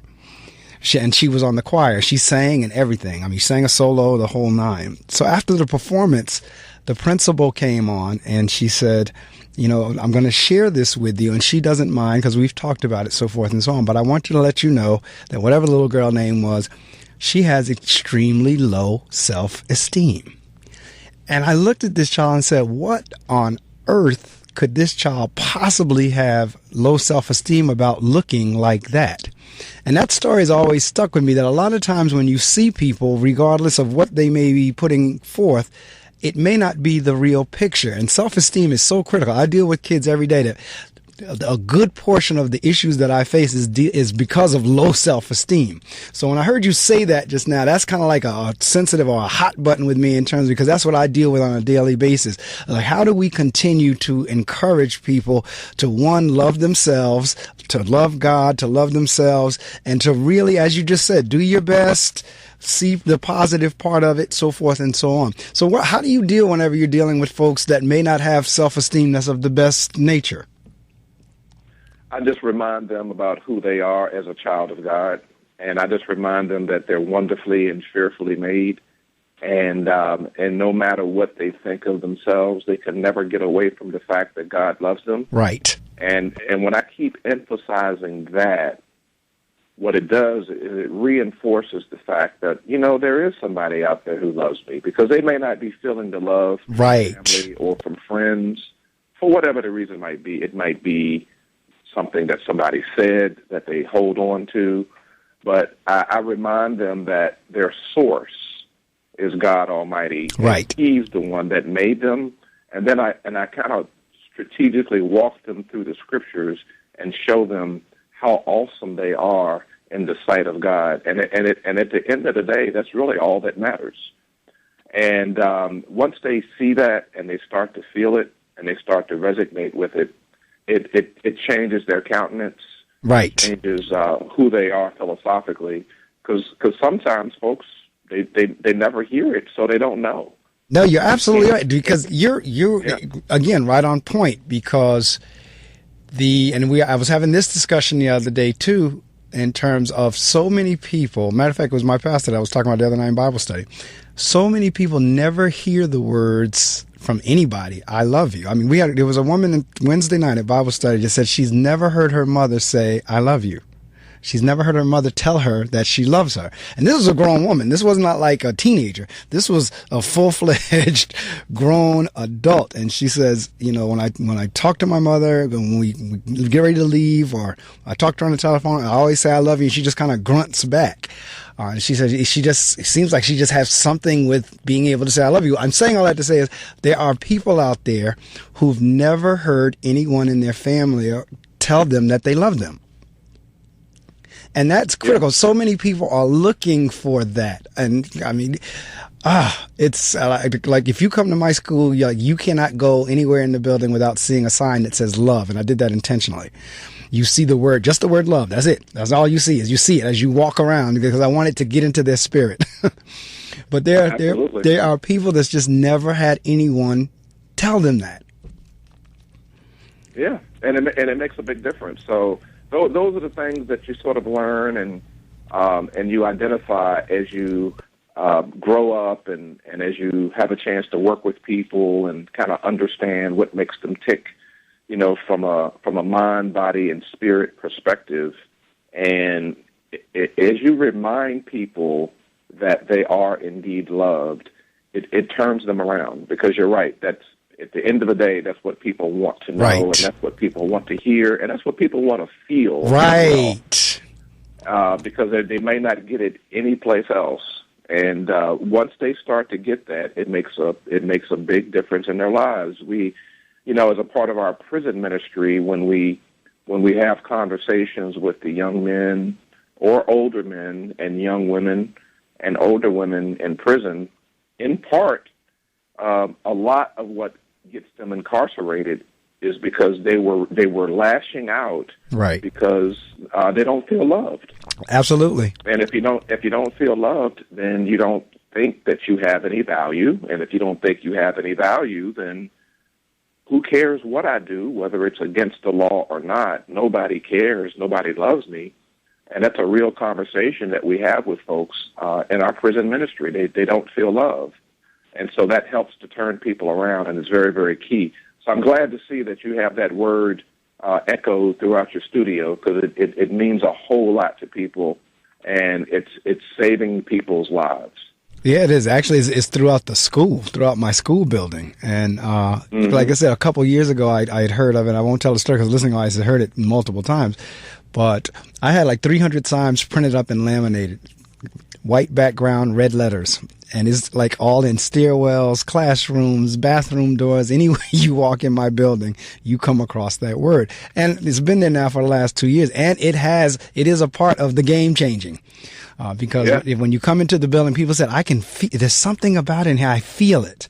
She was on the choir. She sang and everything. Sang a solo, the whole nine. So after the performance, the principal came on and she said, I'm going to share this with you. And she doesn't mind because we've talked about it, so forth and so on. But I want you to let you know that whatever the little girl name was, she has extremely low self-esteem. And I looked at this child and said, what on earth could this child possibly have low self-esteem about looking like that? And that story has always stuck with me, that a lot of times when you see people, regardless of what they may be putting forth, it may not be the real picture. And self-esteem is so critical. I deal with kids every day that a good portion of the issues that I face is because of low self-esteem. So when I heard you say that just now, that's kind of like a sensitive or a hot button with me in terms, because that's what I deal with on a daily basis. Like, how do we continue to encourage people to, one, love themselves, to love God, to love themselves, and to really, as you just said, do your best, see the positive part of it, so forth and so on. So how do you deal whenever you're dealing with folks that may not have self-esteem that's of the best nature? I just remind them about who they are as a child of God, and I just remind them that they're wonderfully and fearfully made, and no matter what they think of themselves, they can never get away from the fact that God loves them. Right. And when I keep emphasizing that, what it does is it reinforces the fact that, there is somebody out there who loves me, because they may not be feeling the love from family or from friends, for whatever the reason might be. It might be something that somebody said that they hold on to, but I remind them that their source is God Almighty. Right. He's the one that made them, and then I kind of strategically walk them through the scriptures and show them how awesome they are in the sight of God, and at the end of the day, that's really all that matters. And once they see that and they start to feel it and they start to resonate with it, it changes their countenance. Right. It changes who they are philosophically, because sometimes folks, they never hear it, so they don't know. No, you're absolutely right, because you're again right on point, because I was having this discussion the other day too, in terms of so many people. Matter of fact, it was my pastor that I was talking about the other night in Bible study. So many people never hear the words from anybody, I love you. I mean, there was a woman in Wednesday night at Bible study that said she's never heard her mother say, I love you. She's never heard her mother tell her that she loves her. And this was a grown woman. This was not like a teenager. This was a full-fledged grown adult. And she says, when I talk to my mother, when we get ready to leave, or I talk to her on the telephone, I always say I love you. And she just kind of grunts back. And she says it seems like she just has something with being able to say I love you. I'm saying all that to say is there are people out there who've never heard anyone in their family tell them that they love them. And that's critical. Yeah. So many people are looking for that. And I mean, it's like if you come to my school, you cannot go anywhere in the building without seeing a sign that says love. And I did that intentionally. You see just the word love. That's it. That's all you see, is you see it as you walk around, because I want it to get into their spirit. But there are people that's just never had anyone tell them that. Yeah. And it makes a big difference. So those are the things that you sort of learn and you identify as you grow up and as you have a chance to work with people and kind of understand what makes them tick, from a mind, body, and spirit perspective. And as you remind people that they are indeed loved, it turns them around, because you're right. That's, at the end of the day, that's what people want to know, and that's what people want to hear, and that's what people want to feel. Right. Because they may not get it anyplace else. And once they start to get that, it makes a big difference in their lives. We, as a part of our prison ministry, when we have conversations with the young men or older men and young women and older women in prison, in part, a lot of what gets them incarcerated is because they were lashing out, right? Because they don't feel loved. Absolutely. And if you don't feel loved, then you don't think that you have any value. And if you don't think you have any value, then who cares what I do, whether it's against the law or not? Nobody cares. Nobody loves me. And that's a real conversation that we have with folks in our prison ministry. They don't feel love. And so that helps to turn people around, and it's very, very key. So I'm glad to see that you have that word echoed throughout your studio, because it means a whole lot to people, and it's saving people's lives. Yeah, it is. Actually, it's throughout the school, throughout my school building. And like I said, a couple years ago, I had heard of it. I won't tell the story because listening audience has heard it multiple times. But I had like 300 signs printed up and laminated. White background, red letters. And it's like all in stairwells, classrooms, bathroom doors. Anywhere you walk in my building, you come across that word. And it's been there now for the last 2 years. And it is a part of the game changing. Because when you come into the building, people said, I can feel, there's something about it in here. I feel it.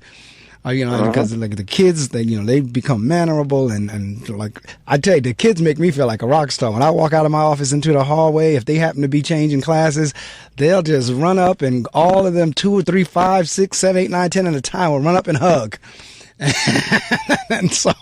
Because like the kids, they become mannerable and like, I tell you, the kids make me feel like a rock star. When I walk out of my office into the hallway, if they happen to be changing classes, they'll just run up and all of them 2 or 3, 5, 6, 7, 8, 9, 10 at a time will run up and hug. And so,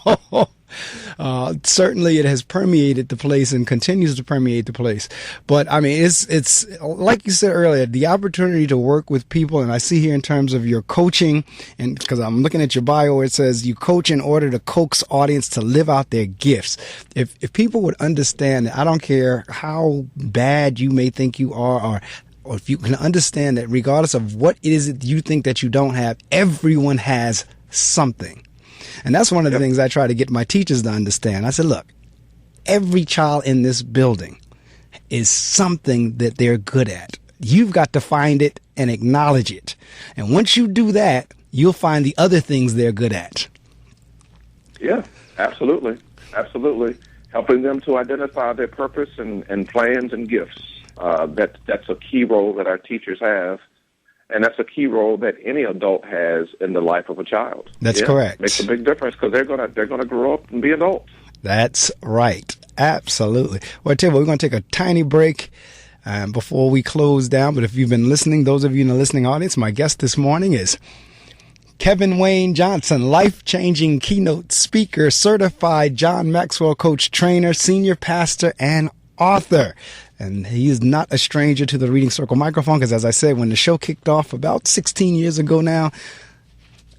certainly it has permeated the place and continues to permeate the place. But I mean, it's like you said earlier, the opportunity to work with people. And I see here in terms of your coaching, and because I'm looking at your bio, it says you coach in order to coax audience to live out their gifts. If people would understand that, I don't care how bad you may think you are, or if you can understand that regardless of what it is that you think that you don't have, everyone has something. And that's one of the things I try to get my teachers to understand. I said, look, every child in this building is something that they're good at. You've got to find it and acknowledge it. And once you do that, you'll find the other things they're good at. Yeah, absolutely. Absolutely. Helping them to identify their purpose and plans and gifts. That's a key role that our teachers have. And that's a key role that any adult has in the life of a child. That's correct. Makes a big difference because they're gonna grow up and be adults. That's right. Absolutely. Well, I tell you what, we're going to take a tiny break before we close down. But if you've been listening, those of you in the listening audience, my guest this morning is Kevin Wayne Johnson, life-changing keynote speaker, certified John Maxwell coach trainer, senior pastor, and author. And he is not a stranger to the Reading Circle microphone because, as I said, when the show kicked off about 16 years ago now,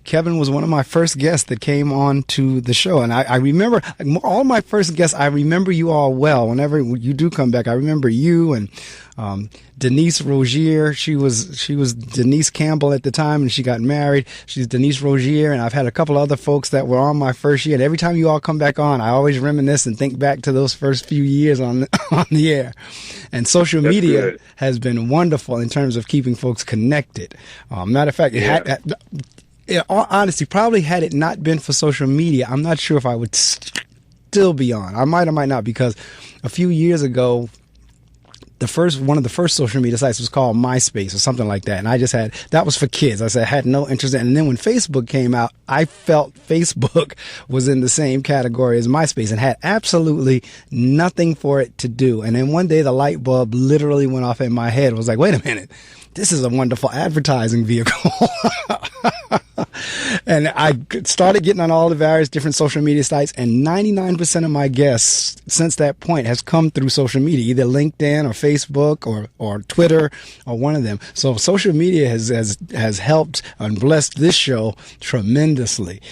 Kevin was one of my first guests that came on to the show. And I remember all my first guests. I remember you all well. Whenever you do come back, I remember you and Denise Rogier. She was Denise Campbell at the time, and she got married. She's Denise Rogier, and I've had a couple other folks that were on my first year. And every time you all come back on, I always reminisce and think back to those first few years on the air. And social media has been wonderful in terms of keeping folks connected. Matter of fact, in all honesty, probably had it not been for social media, I'm not sure if I would still be on. I might or might not, because a few years ago, one of the first social media sites was called MySpace or something like that. And I just that was for kids. I had no interest in it. And then when Facebook came out, I felt Facebook was in the same category as MySpace and had absolutely nothing for it to do. And then one day the light bulb literally went off in my head. I was like, wait a minute. This is a wonderful advertising vehicle. And I started getting on all the various different social media sites, and 99% of my guests since that point has come through social media, either LinkedIn or Facebook or Twitter or one of them. So social media has helped and blessed this show tremendously.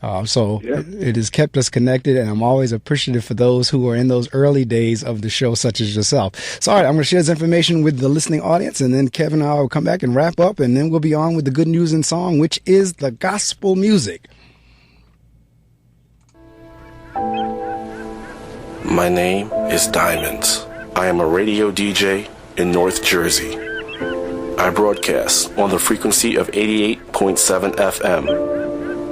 It has kept us connected, and I'm always appreciative for those who are in those early days of the show, such as yourself. So, all right, I'm going to share this information with the listening audience, and then Kevin and I will come back and wrap up, and then we'll be on with the good news and song, which is the gospel music. My name is Diamonds. I am a radio DJ in North Jersey. I broadcast on the frequency of 88.7 FM.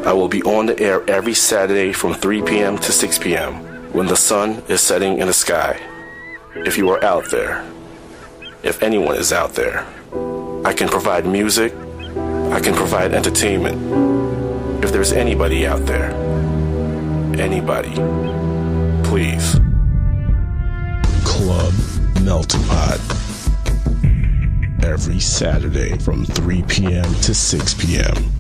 I will be on the air every Saturday from 3 p.m. to 6 p.m. when the sun is setting in the sky. If you are out there, if anyone is out there, I can provide music, I can provide entertainment. If there's anybody out there, anybody, please. Club Melting Pot. Every Saturday from 3 p.m. to 6 p.m.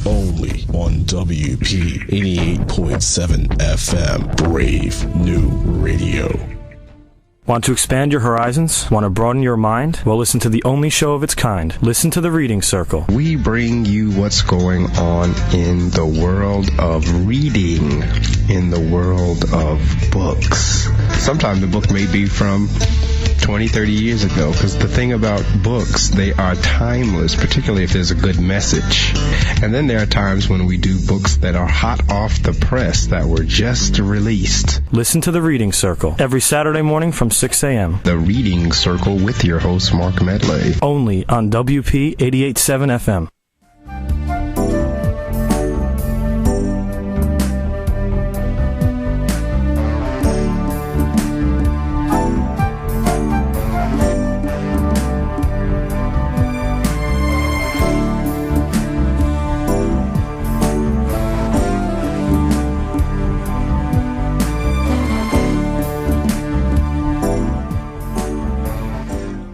Only on WP 88.7 FM, Brave New Radio. Want to expand your horizons? Want to broaden your mind? Well, listen to the only show of its kind. Listen to the Reading Circle. We bring you what's going on in the world of reading, in the world of books. Sometimes the book may be from 20, 30 years ago, because the thing about books, they are timeless, particularly if there's a good message. And then there are times when we do books that are hot off the press that were just released. Listen to The Reading Circle every Saturday morning from 6 a.m. The Reading Circle with your host, Marc Medley. Only on WP 88.7 FM.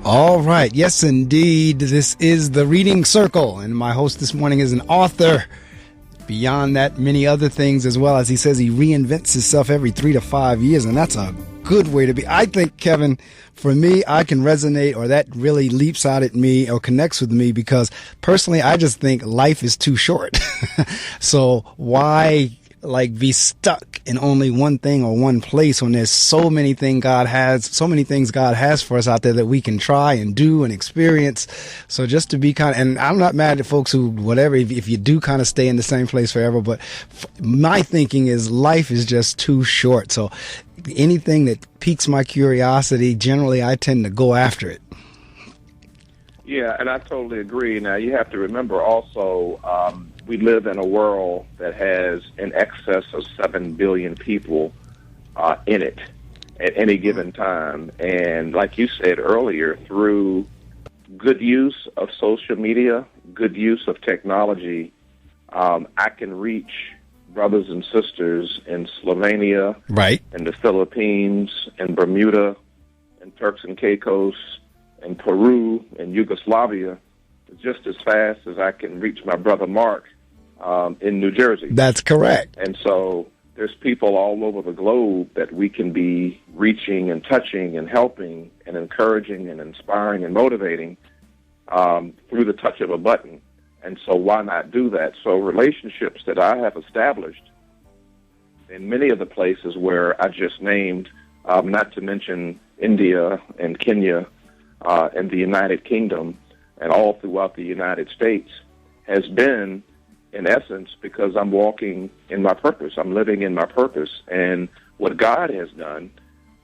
All right. Yes, indeed. This is The Reading Circle, and my host this morning is an author. Beyond that, many other things as well. As he says, he reinvents himself every 3 to 5 years, and that's a good way to be. I think, Kevin, for me, I can resonate, or that really leaps out at me or connects with me, because personally, I just think life is too short. So why be stuck in only one thing or one place when there's so many things God has for us out there that we can try and do and experience. So just to be and I'm not mad at folks who, whatever, if you do kind of stay in the same place forever, but my thinking is life is just too short. So anything that piques my curiosity, generally I tend to go after it. Yeah, and I totally agree. Now, you have to remember also, we live in a world that has in excess of 7 billion people in it at any given time. And like you said earlier, through good use of social media, good use of technology, I can reach brothers and sisters in Slovenia, right, in the Philippines, in Bermuda, in Turks and Caicos, in Peru, in Yugoslavia, just as fast as I can reach my brother Mark in New Jersey. That's correct. And so there's people all over the globe that we can be reaching and touching and helping and encouraging and inspiring and motivating through the touch of a button. And so why not do that? So relationships that I have established in many of the places where I just named, not to mention India and Kenya and the United Kingdom and all throughout the United States, has been, in essence, because I'm walking in my purpose. I'm living in my purpose. And what God has done,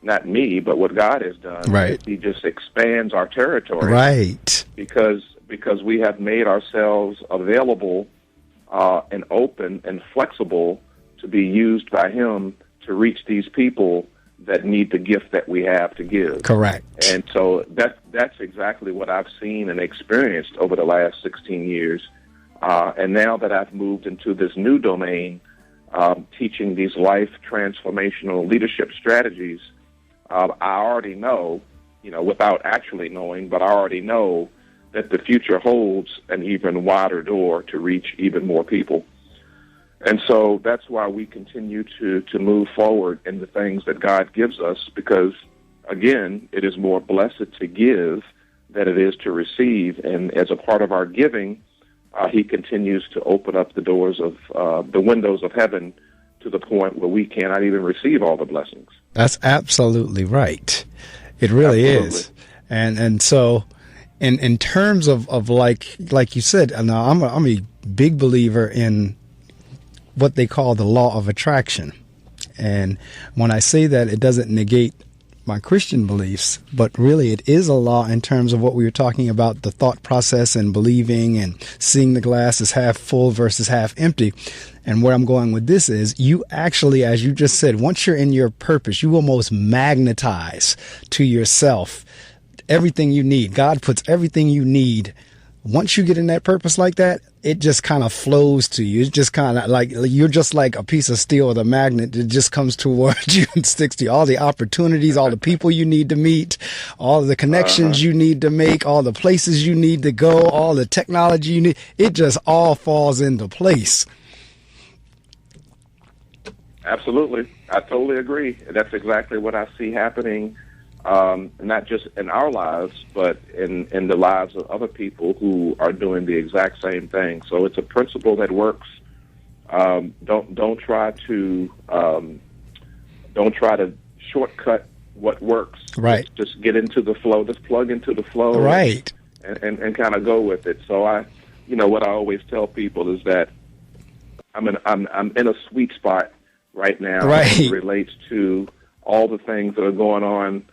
not me, but what God has done, right, He just expands our territory. Right. Because we have made ourselves available and open and flexible to be used by Him to reach these people that need the gift that we have to give. Correct. And so that's exactly what I've seen and experienced over the last 16 years. And now that I've moved into this new domain, teaching these life transformational leadership strategies, I already know, without actually knowing, but I already know that the future holds an even wider door to reach even more people. And so that's why we continue to move forward in the things that God gives us, because, again, it is more blessed to give than it is to receive. And as a part of our giving, He continues to open up the doors of the windows of heaven to the point where we cannot even receive all the blessings. That's absolutely right. It really is. And so in terms of like you said, now I'm a big believer in what they call the law of attraction. And when I say that, it doesn't negate my Christian beliefs, but really it is a law in terms of what we were talking about, the thought process and believing and seeing the glass as half full versus half empty. And where I'm going with this is you actually, as you just said, once you're in your purpose, you almost magnetize to yourself everything you need. God puts everything you need. Once you get in that purpose like that, it just kind of flows to you. It's just kind of like you're just like a piece of steel with a magnet that just comes towards you and sticks to you. All the opportunities, all the people you need to meet, all the connections you need to make, all the places you need to go, all the technology you need. It just all falls into place. Absolutely. I totally agree. That's exactly what I see happening, not just in our lives, but in the lives of other people who are doing the exact same thing. So it's a principle that works. Don't try to shortcut what works. Right. Just get into the flow. Just plug into the flow. Right. And kind of go with it. So what I always tell people is that I'm in a sweet spot right now. Right. As it relates to all the things that are going on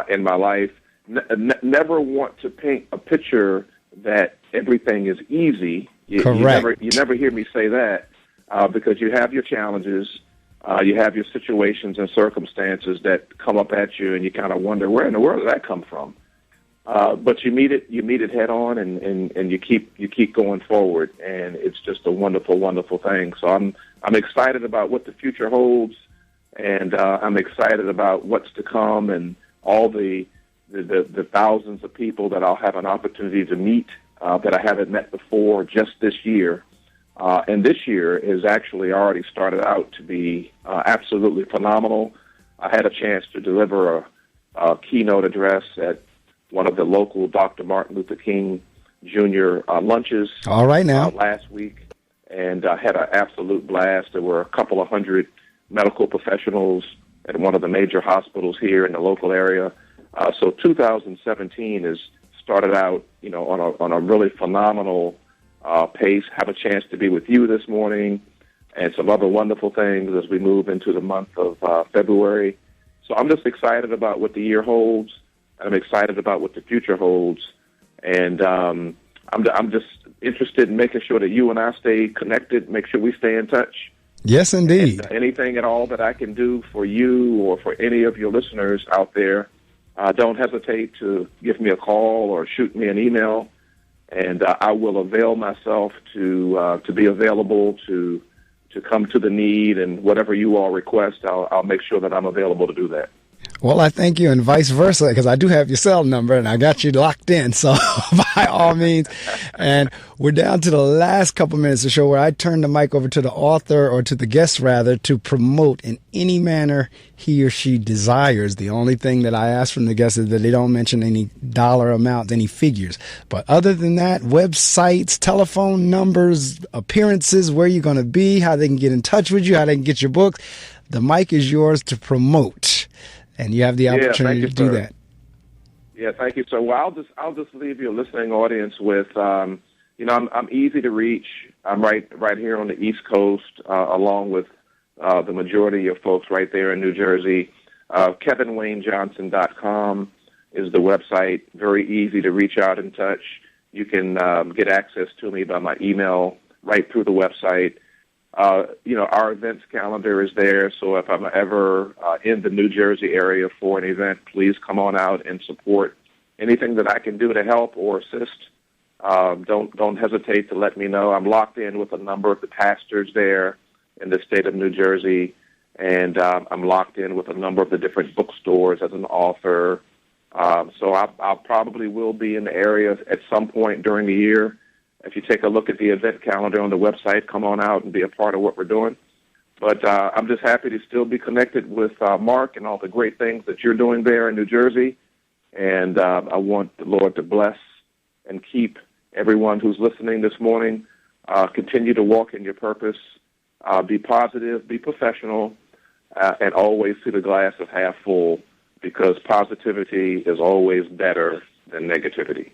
in my life. Never want to paint a picture that everything is easy. Correct. You never hear me say that because you have your challenges, you have your situations and circumstances that come up at you, and you kind of wonder, where in the world did that come from? But you meet it head on, and you keep going forward, and it's just a wonderful, wonderful thing. So I'm excited about what the future holds, and I'm excited about what's to come, and all the thousands of people that I'll have an opportunity to meet that I haven't met before just this year. And this year has actually already started out to be absolutely phenomenal. I had a chance to deliver a keynote address at one of the local Dr. Martin Luther King Jr. Lunches. All right now. Last week, and I had an absolute blast. There were a couple of hundred medical professionals at one of the major hospitals here in the local area. So 2017 has started out, on a really phenomenal pace. Have a chance to be with you this morning, and some other wonderful things as we move into the month of February. So I'm just excited about what the year holds. I'm excited about what the future holds, and I'm just interested in making sure that you and I stay connected, make sure we stay in touch. Yes, indeed. And anything at all that I can do for you or for any of your listeners out there, don't hesitate to give me a call or shoot me an email, and I will avail myself to be available to come to the need, and whatever you all request, I'll make sure that I'm available to do that. Well, I thank you, and vice versa, because I do have your cell number, and I got you locked in, so by all means. And we're down to the last couple minutes of the show where I turn the mic over to the author, or to the guest, rather, to promote in any manner he or she desires. The only thing that I ask from the guests is that they don't mention any dollar amounts, any figures. But other than that, websites, telephone numbers, appearances, where you're going to be, how they can get in touch with you, how they can get your books, the mic is yours to promote. And you have the opportunity to do that. Yeah, thank you, sir. Well, I'll just leave your listening audience with, I'm easy to reach. I'm right here on the East Coast, along with the majority of folks right there in New Jersey. KevinWayneJohnson.com is the website. Very easy to reach out and touch. You can get access to me by my email right through the website. Our events calendar is there, so if I'm ever in the New Jersey area for an event, please come on out and support. Anything that I can do to help or assist, don't hesitate to let me know. I'm locked in with a number of the pastors there in the state of New Jersey, and I'm locked in with a number of the different bookstores as an author. So I'll probably will be in the area at some point during the year. If you take a look at the event calendar on the website, come on out and be a part of what we're doing. But I'm just happy to still be connected with Mark and all the great things that you're doing there in New Jersey. And I want the Lord to bless and keep everyone who's listening this morning. Continue to walk in your purpose. Be positive, be professional, and always see the glass as half full, because positivity is always better than negativity.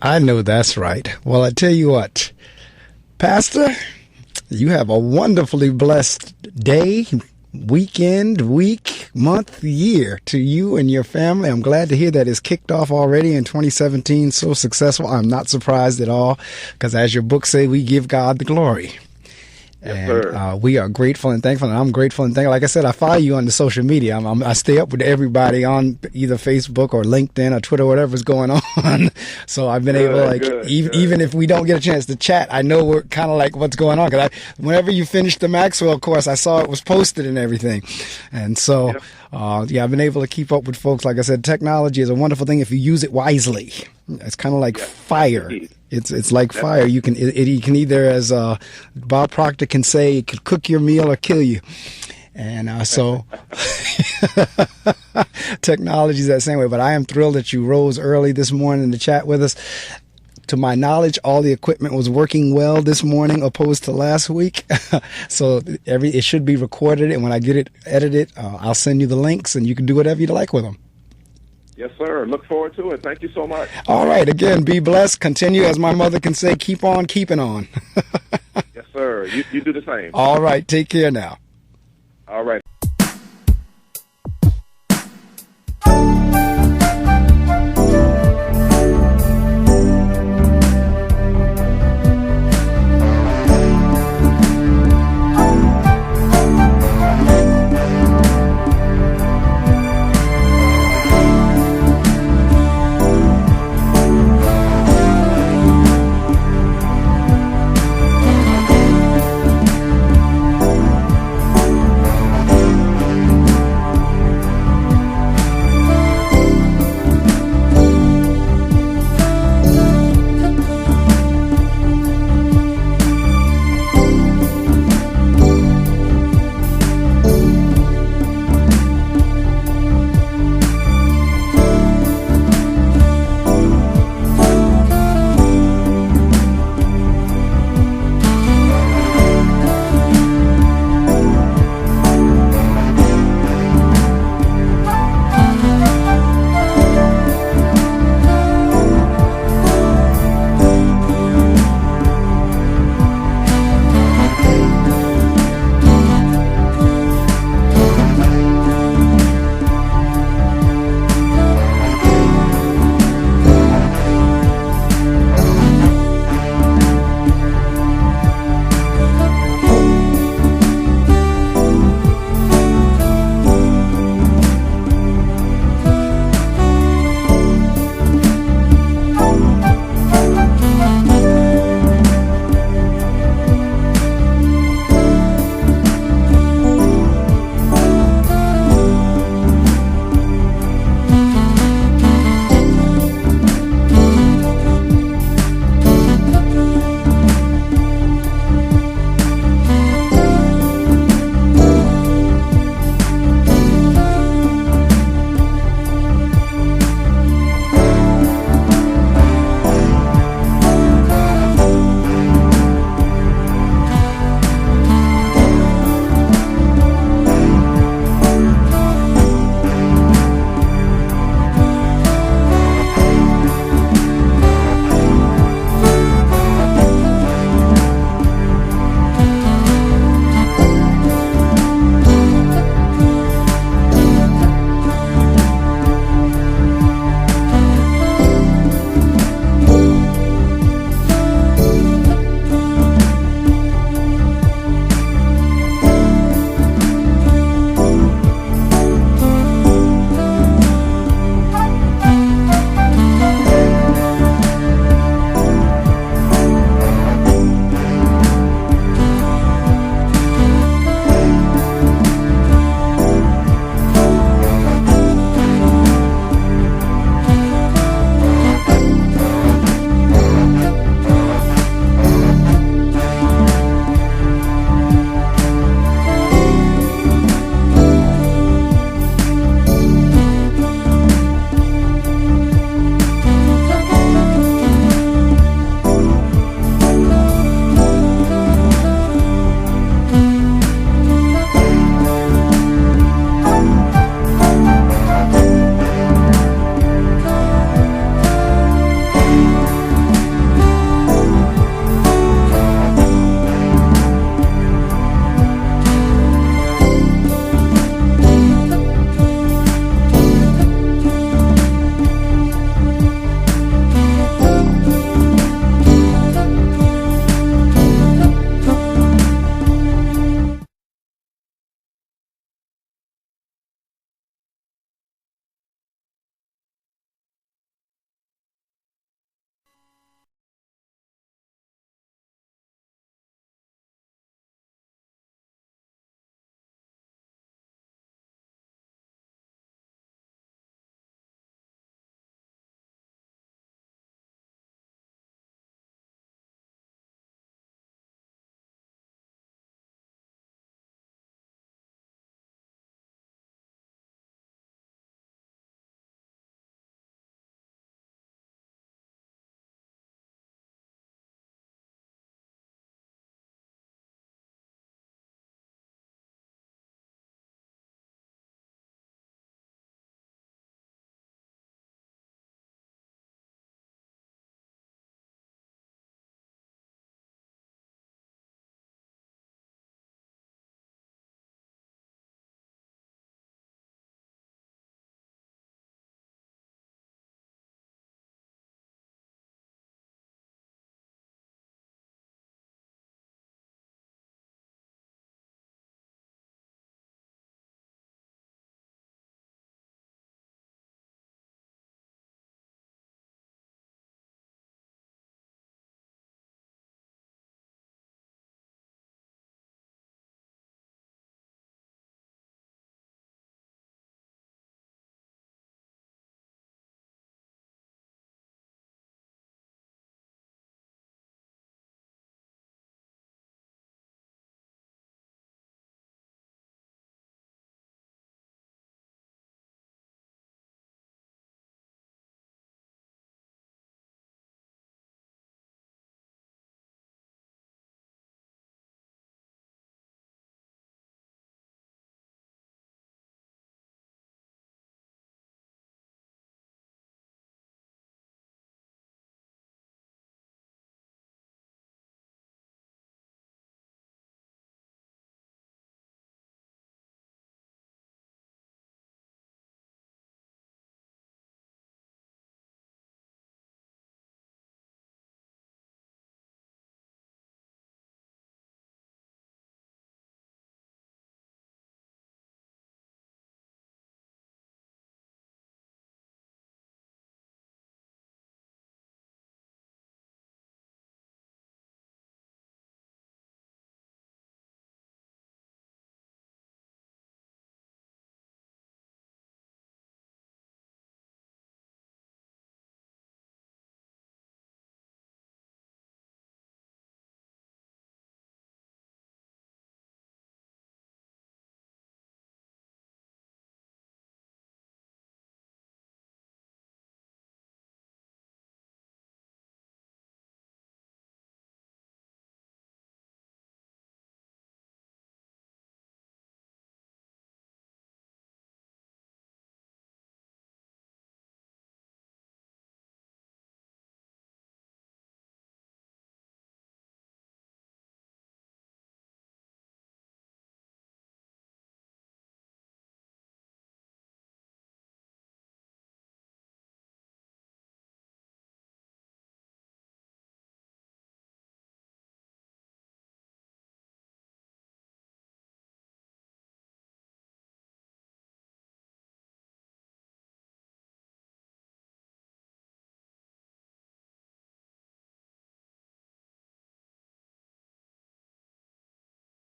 I know that's right. Well, I tell you what, Pastor, you have a wonderfully blessed day, weekend, week, month, year to you and your family. I'm glad to hear that it's kicked off already in 2017, so successful. I'm not surprised at all, because as your book say, we give God the glory. Yes, and we are grateful and thankful, and I'm grateful and thankful. Like I said, I follow you on the social media. I stay up with everybody on either Facebook or LinkedIn or Twitter, whatever's going on. So I've been able, even if we don't get a chance to chat, I know we're kind of like what's going on. Because whenever you finished the Maxwell course, I saw it was posted and everything. And so, I've been able to keep up with folks. Like I said, technology is a wonderful thing if you use it wisely. It's kind of like fire. It's like fire. You can either, as Bob Proctor can say, it could cook your meal or kill you. And so technology is that same way. But I am thrilled that you rose early this morning to chat with us. To my knowledge, all the equipment was working well this morning opposed to last week. So it should be recorded, and when I get it edited, I'll send you the links, and you can do whatever you'd like with them. Yes, sir. Look forward to it. Thank you so much. All right. Again, be blessed. Continue, as my mother can say, keep on keeping on. Yes, sir. You do the same. All right. Take care now. All right.